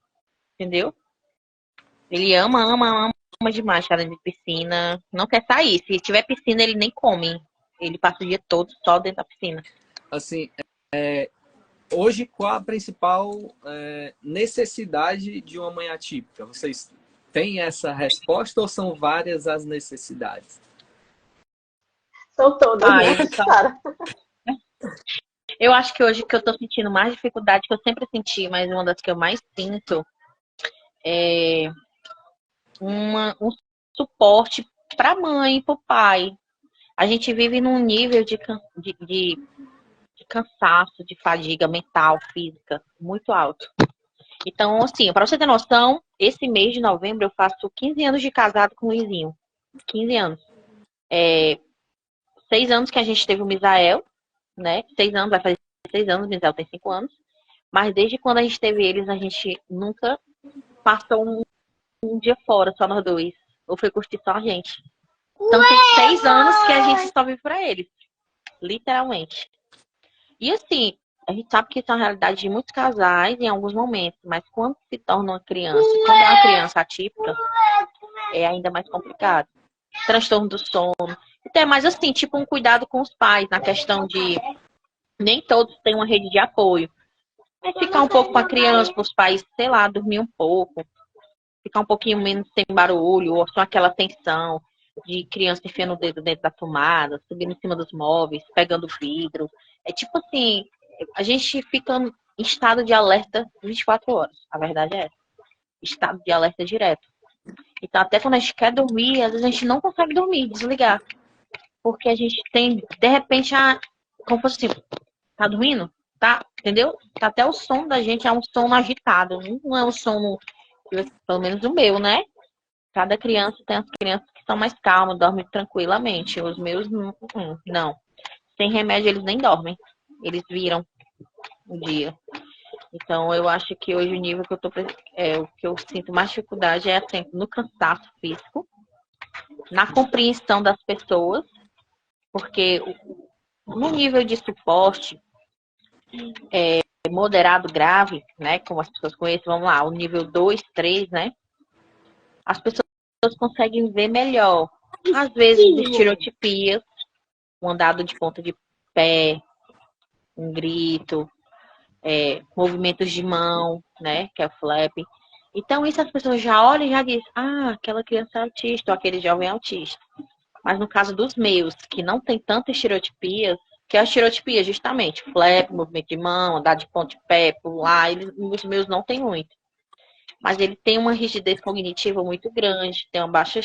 B: entendeu? Ele ama demais estar dentro de piscina. Não quer sair. Se tiver piscina, ele nem come. Ele passa o dia todo só dentro da piscina.
A: Assim, hoje, qual a principal necessidade de uma mãe atípica? Vocês têm essa resposta ou são várias as necessidades?
D: São todas, né, Sara?
B: Eu acho que hoje que eu tô sentindo mais dificuldade, que eu sempre senti, mas uma das que eu mais sinto é um suporte para a mãe e para o pai. A gente vive num nível de cansaço, de fadiga mental, física, muito alto. Então, assim, para você ter noção, esse mês de novembro eu faço 15 anos de casado com o Luizinho. 15 anos. 6 anos que a gente teve o Misael, né? 6 anos, vai fazer 6 anos, o Misael tem 5 anos. Mas desde quando a gente teve eles, a gente nunca passou um dia fora, só nós dois. Ou foi curtir só a gente. Então tem 6 anos que a gente só vive pra eles. Literalmente. E assim, a gente sabe que isso é uma realidade de muitos casais em alguns momentos. Mas quando se torna uma criança, quando é uma criança atípica, é ainda mais complicado. Transtorno do sono. Então é mais assim, tipo um cuidado com os pais, na questão de nem todos têm uma rede de apoio. É ficar um pouco com a criança, para os pais, sei lá, dormir um pouco. Ficar um pouquinho menos sem barulho, ou só aquela tensão de criança enfiando o dedo dentro da tomada, subindo em cima dos móveis, pegando vidro. É tipo assim, a gente fica em estado de alerta 24 horas. A verdade é essa. Estado de alerta direto. Então, até quando a gente quer dormir, às vezes a gente não consegue dormir, desligar. Porque a gente tem, de repente, como fosse assim, tá dormindo? Tá, entendeu? Tá até o som da gente é um sono agitado. Não é um sono, pelo menos o meu, né? Cada criança tem as crianças que são mais calmas, dormem tranquilamente. Os meus, não. Sem remédio, eles nem dormem. Eles viram o dia. Então, eu acho que hoje o nível que o que eu sinto mais dificuldade é assim, no cansaço físico, na compreensão das pessoas, porque no nível de suporte moderado, grave, né, como as pessoas conhecem, vamos lá, o nível 2, 3, né, as pessoas conseguem ver melhor. Às vezes, estereotipias, um andado de ponta de pé, um grito, movimentos de mão, né, que é o flap. Então, isso as pessoas já olham e já dizem, aquela criança é autista, ou aquele jovem é autista. Mas no caso dos meus, que não tem tantas estereotipias, que é a estereotipia, justamente, flap, movimento de mão, andar de ponta de pé, pular, os meus não tem muito. Mas ele tem uma rigidez cognitiva muito grande, tem uma baixa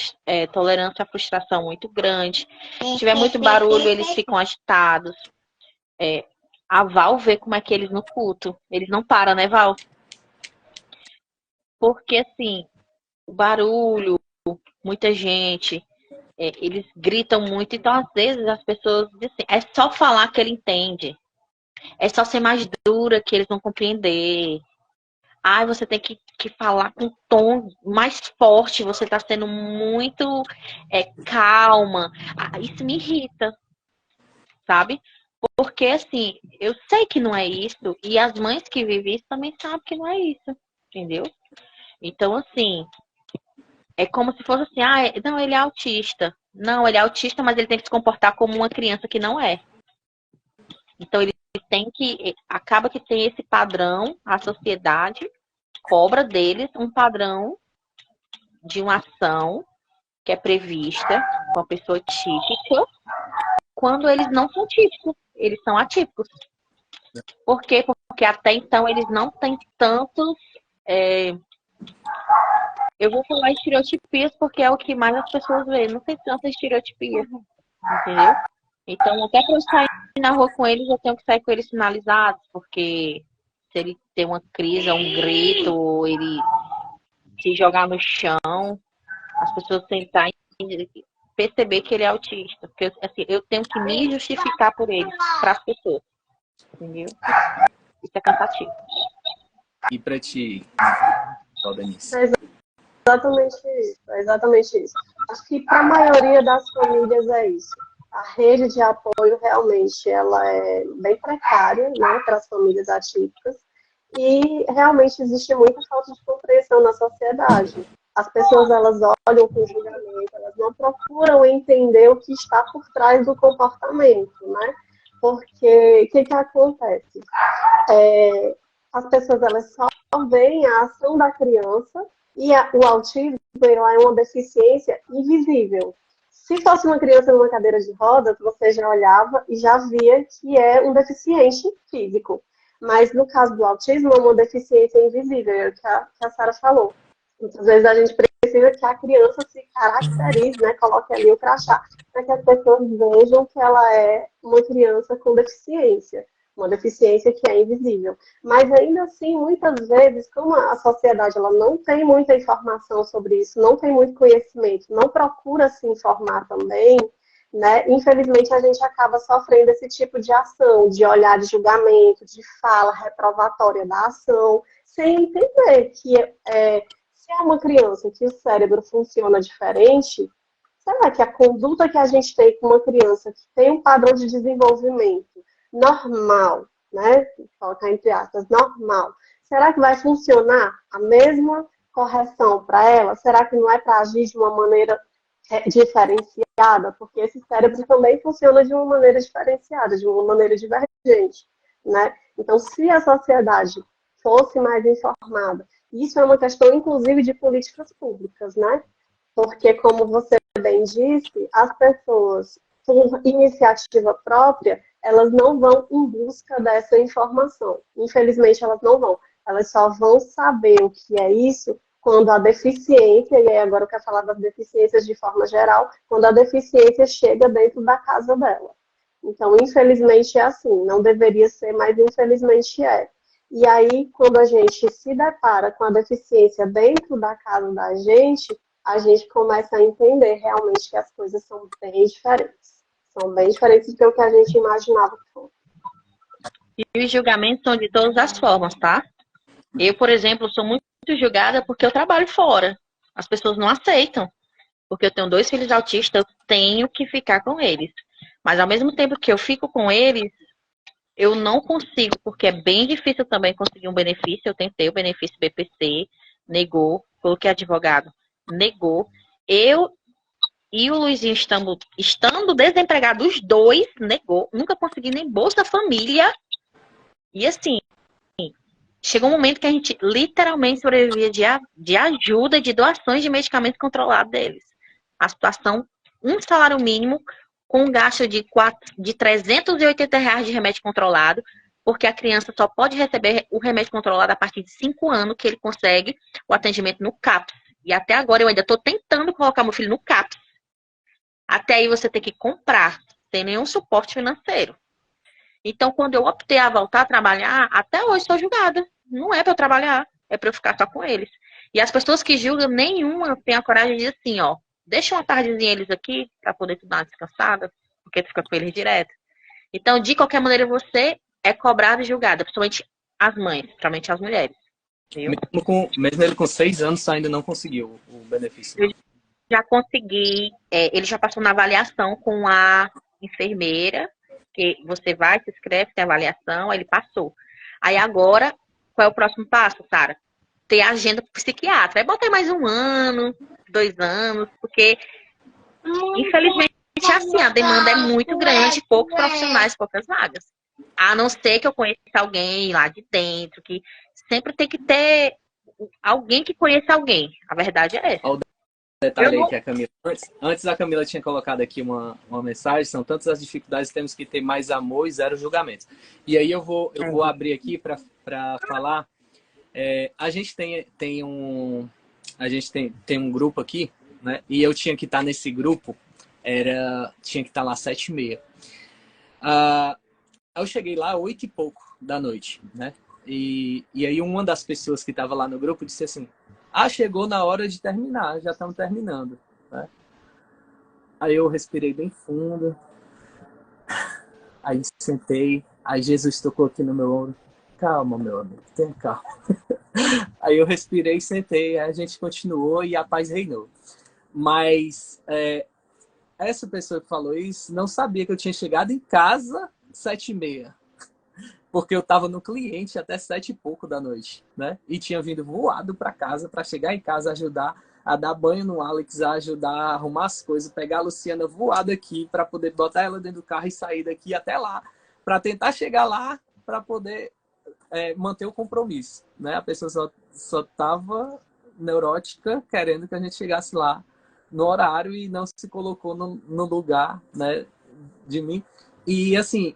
B: tolerância à frustração muito grande. Se tiver muito barulho, eles ficam agitados. A Val vê como é que eles no culto. Eles não param, né, Val? Porque, assim, o barulho, muita gente, eles gritam muito. Então, às vezes, as pessoas dizem assim, é só falar que ele entende. É só ser mais dura que eles vão compreender. Você tem que falar com um tom mais forte. Você está sendo muito calma. Isso me irrita, sabe? Porque, assim, eu sei que não é isso. E as mães que vivem isso também sabem que não é isso. Entendeu? Então, assim, é como se fosse assim, não, ele é autista. Não, ele é autista, mas ele tem que se comportar como uma criança que não é. Então, ele acaba que tem esse padrão, a sociedade cobra deles um padrão de uma ação que é prevista com a pessoa típica, quando eles não são típicos, eles são atípicos. Por quê? Porque até então eles não têm tantos... Eu vou falar estereotipias porque é o que mais as pessoas veem. Não tem tanta estereotipia, entendeu? Então, até para eu sair na rua com eles, eu tenho que sair com eles sinalizados, porque se ele tem uma crise, um grito, ou ele se jogar no chão, as pessoas tentarem perceber que ele é autista. Porque assim, eu tenho que me justificar por eles, para as pessoas. entendeu? Isso é cansativo.
A: E pra ti, Denise?
D: É exatamente isso, é exatamente isso. Acho que para a maioria das famílias é isso. A rede de apoio realmente ela é bem precária, né, para as famílias atípicas e realmente existe muita falta de compreensão na sociedade. As pessoas elas olham com julgamento, elas não procuram entender o que está por trás do comportamento, né? Porque o que acontece? As pessoas elas só veem a ação da criança e o autismo ela é uma deficiência invisível. Se fosse uma criança numa cadeira de rodas, você já olhava e já via que é um deficiente físico. Mas no caso do autismo, é uma deficiência invisível, é o que a Sara falou. Muitas vezes a gente precisa que a criança se caracterize, né, coloque ali o crachá, para que as pessoas vejam que ela é uma criança com deficiência, uma deficiência que é invisível. Mas ainda assim, muitas vezes, como a sociedade ela não tem muita informação sobre isso, não tem muito conhecimento, não procura se informar também, né? Infelizmente a gente acaba sofrendo esse tipo de ação, de olhar de julgamento, de fala reprovatória da ação, sem entender que se é uma criança que o cérebro funciona diferente, será que a conduta que a gente tem com uma criança que tem um padrão de desenvolvimento normal, né? Colocar entre aspas, normal. Será que vai funcionar a mesma correção para ela? Será que não é para agir de uma maneira diferenciada? Porque esse cérebro também funciona de uma maneira diferenciada, de uma maneira divergente, né? Então, se a sociedade fosse mais informada, isso é uma questão, inclusive, de políticas públicas, né? Porque, como você bem disse, as pessoas por iniciativa própria, elas não vão em busca dessa informação. Infelizmente, elas não vão. Elas só vão saber o que é isso quando a deficiência, e aí agora eu quero falar das deficiências de forma geral, quando a deficiência chega dentro da casa dela. Então, infelizmente é assim, não deveria ser, mas infelizmente é. E aí, quando a gente se depara com a deficiência dentro da casa da gente, a gente começa a entender realmente que as coisas são bem diferentes. São bem diferentes do que a gente imaginava que fosse.
B: E os julgamentos são de todas as formas, tá? Eu, por exemplo, sou muito julgada porque eu trabalho fora. As pessoas não aceitam. Porque eu tenho 2 filhos autistas, eu tenho que ficar com eles. Mas ao mesmo tempo que eu fico com eles, eu não consigo, porque é bem difícil também conseguir um benefício. Eu tentei o benefício BPC, negou, coloquei advogado, negou. Eu e o Luizinho estando desempregados, os dois, negou. Nunca consegui nem Bolsa Família. E assim, chegou um momento que a gente literalmente sobrevivia de ajuda, de doações de medicamentos controlados deles. A situação, um salário mínimo com um gasto de R$ 380 de remédio controlado, porque a criança só pode receber o remédio controlado a partir de 5 anos que ele consegue o atendimento no CAPS. E até agora eu ainda estou tentando colocar meu filho no CAPS. Até aí você tem que comprar, sem nenhum suporte financeiro. Então, quando eu optei a voltar a trabalhar, até hoje estou julgada. Não é para eu trabalhar, é para eu ficar só com eles. E as pessoas que julgam, nenhuma tem a coragem de dizer assim, ó, deixa uma tardezinha eles aqui para poder tu dar uma descansada, porque tu fica com eles direto. Então, de qualquer maneira, você é cobrada e julgada, principalmente as mães, principalmente as mulheres. Viu?
A: Mesmo ele com 6 anos, ainda não conseguiu o benefício.
B: Eu já consegui, ele já passou na avaliação com a enfermeira, que você vai, se inscreve, tem avaliação, aí ele passou. Aí agora, qual é o próximo passo, Sara? Ter agenda pro psiquiatra. Aí bota aí mais 1 ano, 2 anos, porque infelizmente assim, a demanda é muito grande, poucos profissionais, poucas vagas. A não ser que eu conheça alguém lá de dentro, que sempre tem que ter alguém que conheça alguém. A verdade é essa.
A: Detalhe aí que a Camila, antes a Camila tinha colocado aqui uma mensagem, são tantas as dificuldades, temos que ter mais amor e 0 julgamentos. E aí eu vou abrir aqui para falar, a gente tem um grupo aqui, né? E eu tinha que estar nesse grupo, tinha que estar lá 7h30. Eu cheguei lá 8 e pouco da noite, né? E aí uma das pessoas que estava lá no grupo disse assim, chegou na hora de terminar, já estamos terminando, né? Aí eu respirei bem fundo, aí sentei, Aí Jesus tocou aqui no meu ombro. Calma, meu amigo, tenha calma. Aí eu respirei, sentei, aí a gente continuou e a paz reinou. Mas essa pessoa que falou isso não sabia que eu tinha chegado em casa 7h30. Porque eu estava no cliente até 7 e pouco da noite, né? E tinha vindo voado para casa para chegar em casa, ajudar a dar banho no Alex, a ajudar a arrumar as coisas, pegar a Luciana voada aqui para poder botar ela dentro do carro e sair daqui até lá, para tentar chegar lá para poder manter o compromisso, né? A pessoa só estava neurótica, querendo que a gente chegasse lá no horário e não se colocou no lugar, né, de mim. E assim,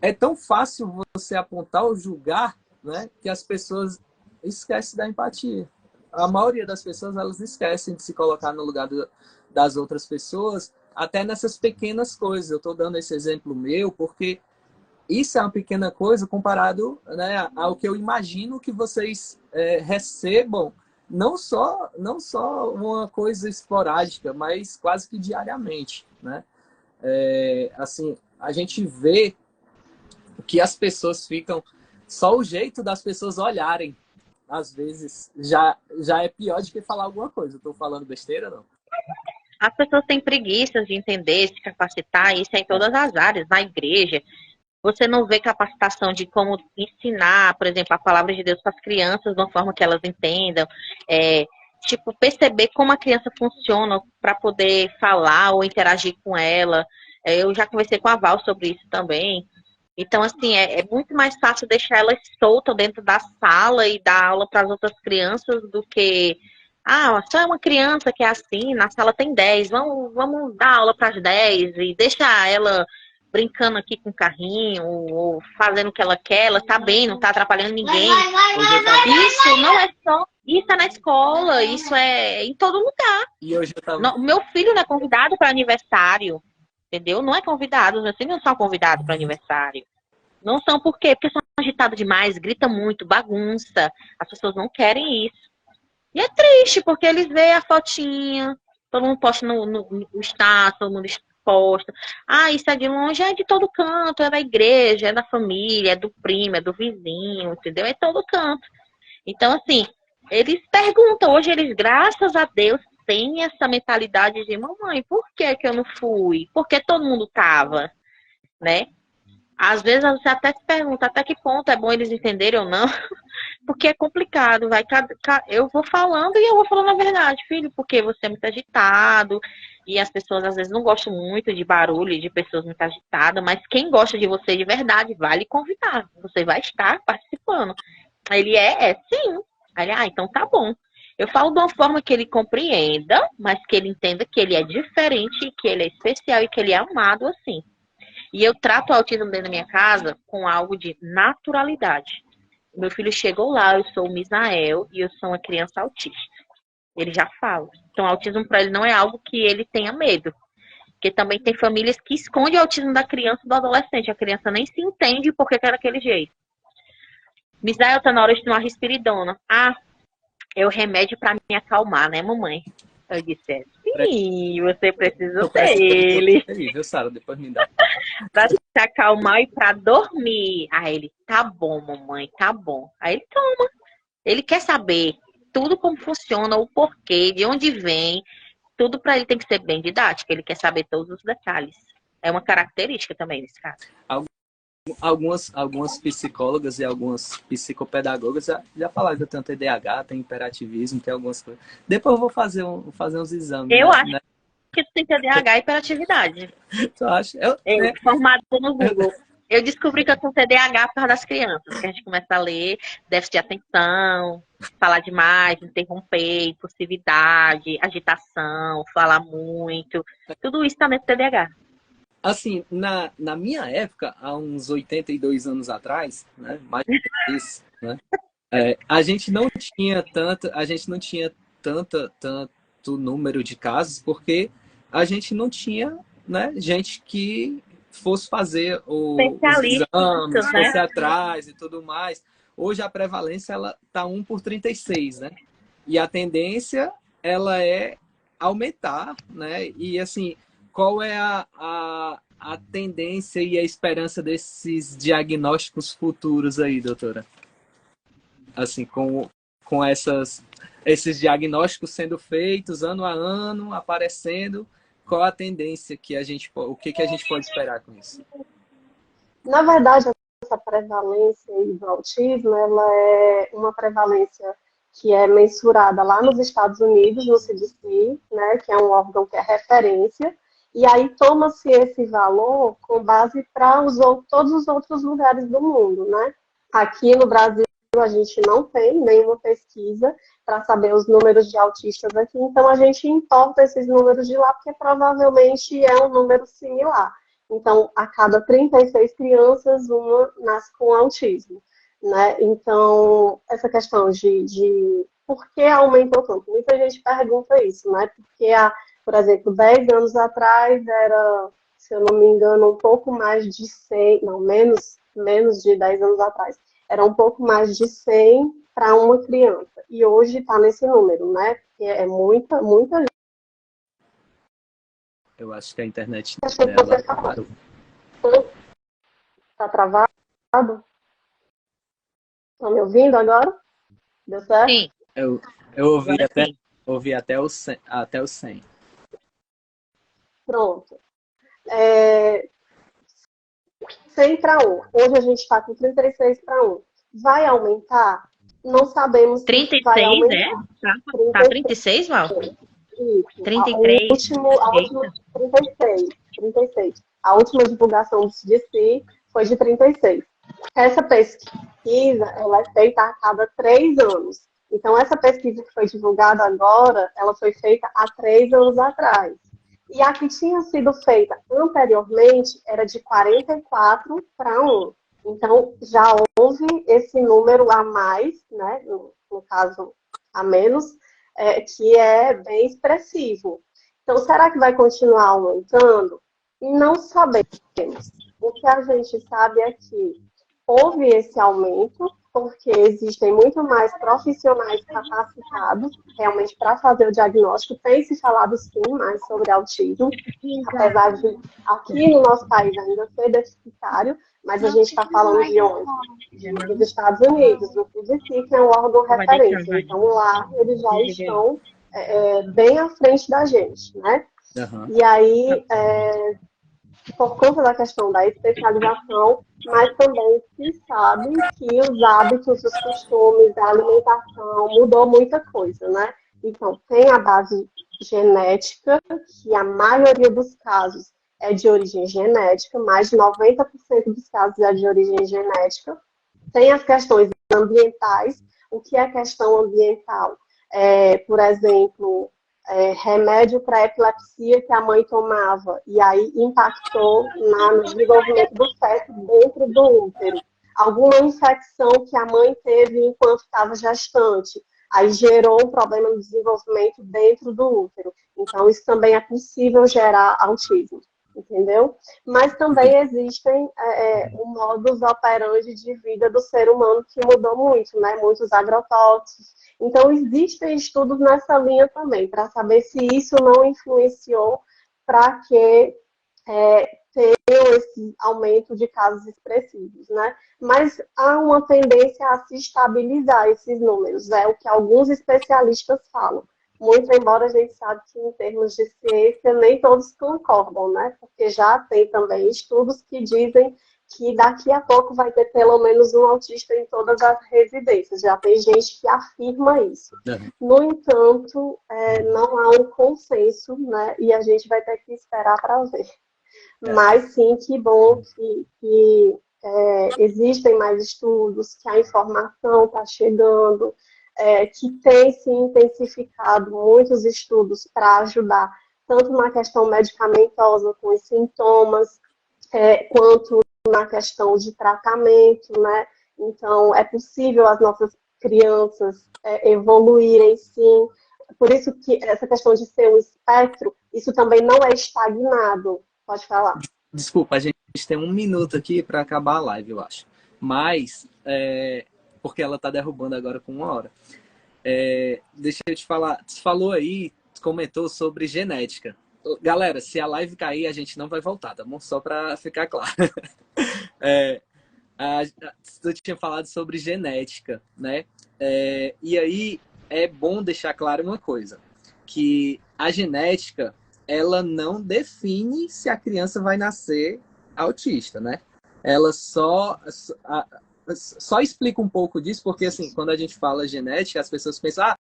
A: é tão fácil você apontar ou julgar, né, que as pessoas esquecem da empatia. A maioria das pessoas, elas esquecem de se colocar no lugar das outras pessoas, até nessas pequenas coisas. Eu estou dando esse exemplo meu porque isso é uma pequena coisa comparado, né, ao que eu imagino que vocês recebam, não só uma coisa esporádica, mas quase que diariamente, né? Assim, a gente vê que as pessoas ficam... Só o jeito das pessoas olharem, às vezes, já é pior do que falar alguma coisa. Eu tô falando besteira, não?
B: As pessoas têm preguiça de entender, se capacitar, isso é em todas as áreas, na igreja. Você não vê capacitação de como ensinar, por exemplo, a palavra de Deus para as crianças de uma forma que elas entendam. Tipo, perceber como a criança funciona para poder falar ou interagir com ela. Eu já conversei com a Val sobre isso também. Então, assim, é muito mais fácil deixar elas soltas dentro da sala e dar aula para as outras crianças do que... só é uma criança que é assim, na sala tem 10, vamos dar aula para as 10 e deixa ela brincando aqui com o carrinho, ou fazendo o que ela quer, ela tá bem, não tá atrapalhando ninguém. Isso não é só... Isso é na escola, isso é em todo lugar.
A: E hoje eu tava...
B: Meu filho não é convidado para aniversário, entendeu? Não é convidado, os meus filhos não são convidados para aniversário. Não são por quê? Porque são agitados demais, grita muito, bagunça. As pessoas não querem isso. E é triste, porque eles veem a fotinha, todo mundo posta no status, todo mundo posta. Isso é de longe, é de todo canto, é da igreja, é da família, é do primo, é do vizinho, entendeu? É todo canto. Então, assim, eles perguntam, hoje eles, graças a Deus, têm essa mentalidade de mamãe, por que eu não fui? Porque todo mundo tava, né? Às vezes você até se pergunta até que ponto é bom eles entenderem ou não, porque é complicado, eu vou falando e eu vou falando a verdade, filho, porque você é muito agitado e as pessoas às vezes não gostam muito de barulho, de pessoas muito agitadas, mas quem gosta de você de verdade vai lhe convidar, você vai estar participando. Ele sim. Aí ele, então tá bom. Eu falo de uma forma que ele compreenda, mas que ele entenda que ele é diferente, que ele é especial e que ele é amado assim. E eu trato o autismo dentro da minha casa com algo de naturalidade. Meu filho chegou lá, eu sou o Misael e eu sou uma criança autista. Ele já fala. Então, o autismo para ele não é algo que ele tenha medo. Porque também tem famílias que escondem o autismo da criança e do adolescente. A criança nem se entende porque que é daquele jeito. Misael, tá na hora de tomar risperidona. É o remédio para me acalmar, né, mamãe? Eu disse, sim, você precisa ter ele.
A: Viu, Sara? Depois me dá.
B: Pra se acalmar e pra dormir. Aí ele, tá bom, mamãe, tá bom. Aí ele toma. Ele quer saber tudo como funciona, o porquê, de onde vem. Tudo pra ele tem que ser bem didático. Ele quer saber todos os detalhes. É uma característica também desse caso.
A: Algumas psicólogas e algumas psicopedagogas já falaram que eu tenho TDAH, tem hiperativismo, tem algumas coisas. Depois eu vou fazer uns exames.
B: Eu acho que tu tem TDAH e hiperatividade.
A: Tu acha?
B: Formado no Google. Eu descobri que eu tenho TDAH por causa das crianças, que a gente começa a ler déficit de atenção, falar demais, interromper, impulsividade, agitação, falar muito. Tudo isso tá dentro do TDAH.
A: Assim, na minha época, há uns 82 anos atrás, né, mais do isso, né, a gente não tinha tanto número de casos, porque a gente não tinha, né, gente que fosse fazer os exames,
B: né?
A: fosse atrás e tudo mais. Hoje a prevalência ela tá 1 por 36, né? E a tendência ela é aumentar, né? E assim, qual é a a tendência e a esperança desses diagnósticos futuros aí, doutora? Assim, com esses diagnósticos sendo feitos ano a ano, aparecendo, qual a tendência que o que a gente pode esperar com isso?
D: Na verdade, essa prevalência aí do autismo, ela é uma prevalência que é mensurada lá nos Estados Unidos, no CDC, né, que é um órgão que é referência, e aí toma-se esse valor com base para todos os outros lugares do mundo, né? Aqui no Brasil a gente não tem nenhuma pesquisa para saber os números de autistas aqui, então a gente importa esses números de lá, porque provavelmente é um número similar. Então, a cada 36 crianças, uma nasce com autismo, né? Então, essa questão de por que aumentou tanto? Muita gente pergunta isso, né? Porque, por exemplo, 10 anos atrás era, se eu não me engano, um pouco mais de 100, não, menos de 10 anos atrás, era um pouco mais de 100 para uma criança. E hoje está nesse número, né? Porque é muita gente.
A: Eu acho que a internet
D: Achei que você
A: dela
D: falou.
A: parou.
D: Tá travado? Estão me ouvindo agora? Deu certo?
B: Sim,
A: Eu
B: agora sim.
A: ouvi até o 100, até o 100.
D: Pronto. 100 para 1. Hoje a gente está com 36 para 1. Vai aumentar? Não sabemos se vai
B: 36,
D: aumentar.
B: Tá 36, Val?
D: Isso.
B: 33.
D: A última, 36. A última divulgação do CDC foi de 36. Essa pesquisa, ela é feita a cada 3 anos. Então, essa pesquisa que foi divulgada agora, ela foi feita há 3 anos atrás. E a que tinha sido feita anteriormente era de 44 para 1. Então, já houve esse número a mais, né, no caso, a menos, que é bem expressivo. Então, será que vai continuar aumentando? Não sabemos. O que a gente sabe é que houve esse aumento, porque existem muito mais profissionais capacitados realmente para fazer o diagnóstico. Tem se falado sim mais sobre autismo, apesar de aqui no nosso país ainda ser deficitário, mas a gente está falando de onde? Dos Estados Unidos, do CDC, que é um órgão referência. Então lá eles já estão bem à frente da gente, né?
A: Uhum.
D: E aí, por conta da questão da especialização, mas também se sabe que os hábitos, os costumes, a alimentação mudou muita coisa, né? Então, tem a base genética, que a maioria dos casos é de origem genética, mais de 90% dos casos é de origem genética. Tem as questões ambientais. O que é questão ambiental? Por exemplo, remédio para epilepsia que a mãe tomava, e aí impactou no desenvolvimento do feto dentro do útero. Alguma infecção que a mãe teve enquanto estava gestante, aí gerou um problema no desenvolvimento dentro do útero. Então, isso também é possível gerar autismo, entendeu? Mas também existem um modus operandi de vida do ser humano que mudou muito, né? Muitos agrotóxicos. Então, existem estudos nessa linha também, para saber se isso não influenciou para que tenham esse aumento de casos expressivos, né? Mas há uma tendência a se estabilizar esses números, é o que alguns especialistas falam. Muito embora a gente sabe que em termos de ciência nem todos concordam, né? Porque já tem também estudos que dizem que daqui a pouco vai ter pelo menos um autista em todas as residências. Já tem gente que afirma isso. No entanto, não há um consenso, né? E a gente vai ter que esperar para ver. Mas sim, que bom que existem mais estudos, que a informação está chegando, que tem se intensificado muitos estudos para ajudar, tanto na questão medicamentosa com os sintomas, quanto na questão de tratamento, né? Então, é possível as nossas crianças evoluírem, sim. Por isso que essa questão de ser um espectro, isso também não é estagnado. Pode falar.
A: Desculpa, a gente tem 1 minuto aqui para acabar a live, eu acho. Mas, porque ela tá derrubando agora com 1 hora. Deixa eu te falar, você falou aí, comentou sobre genética. Galera, se a live cair, a gente não vai voltar, tá bom? Só pra ficar claro. É, tu tinha falado sobre genética, né? E aí é bom deixar claro uma coisa, que a genética, ela não define se a criança vai nascer autista, né? Ela só explica um pouco disso, porque assim, quando a gente fala genética, as pessoas pensam,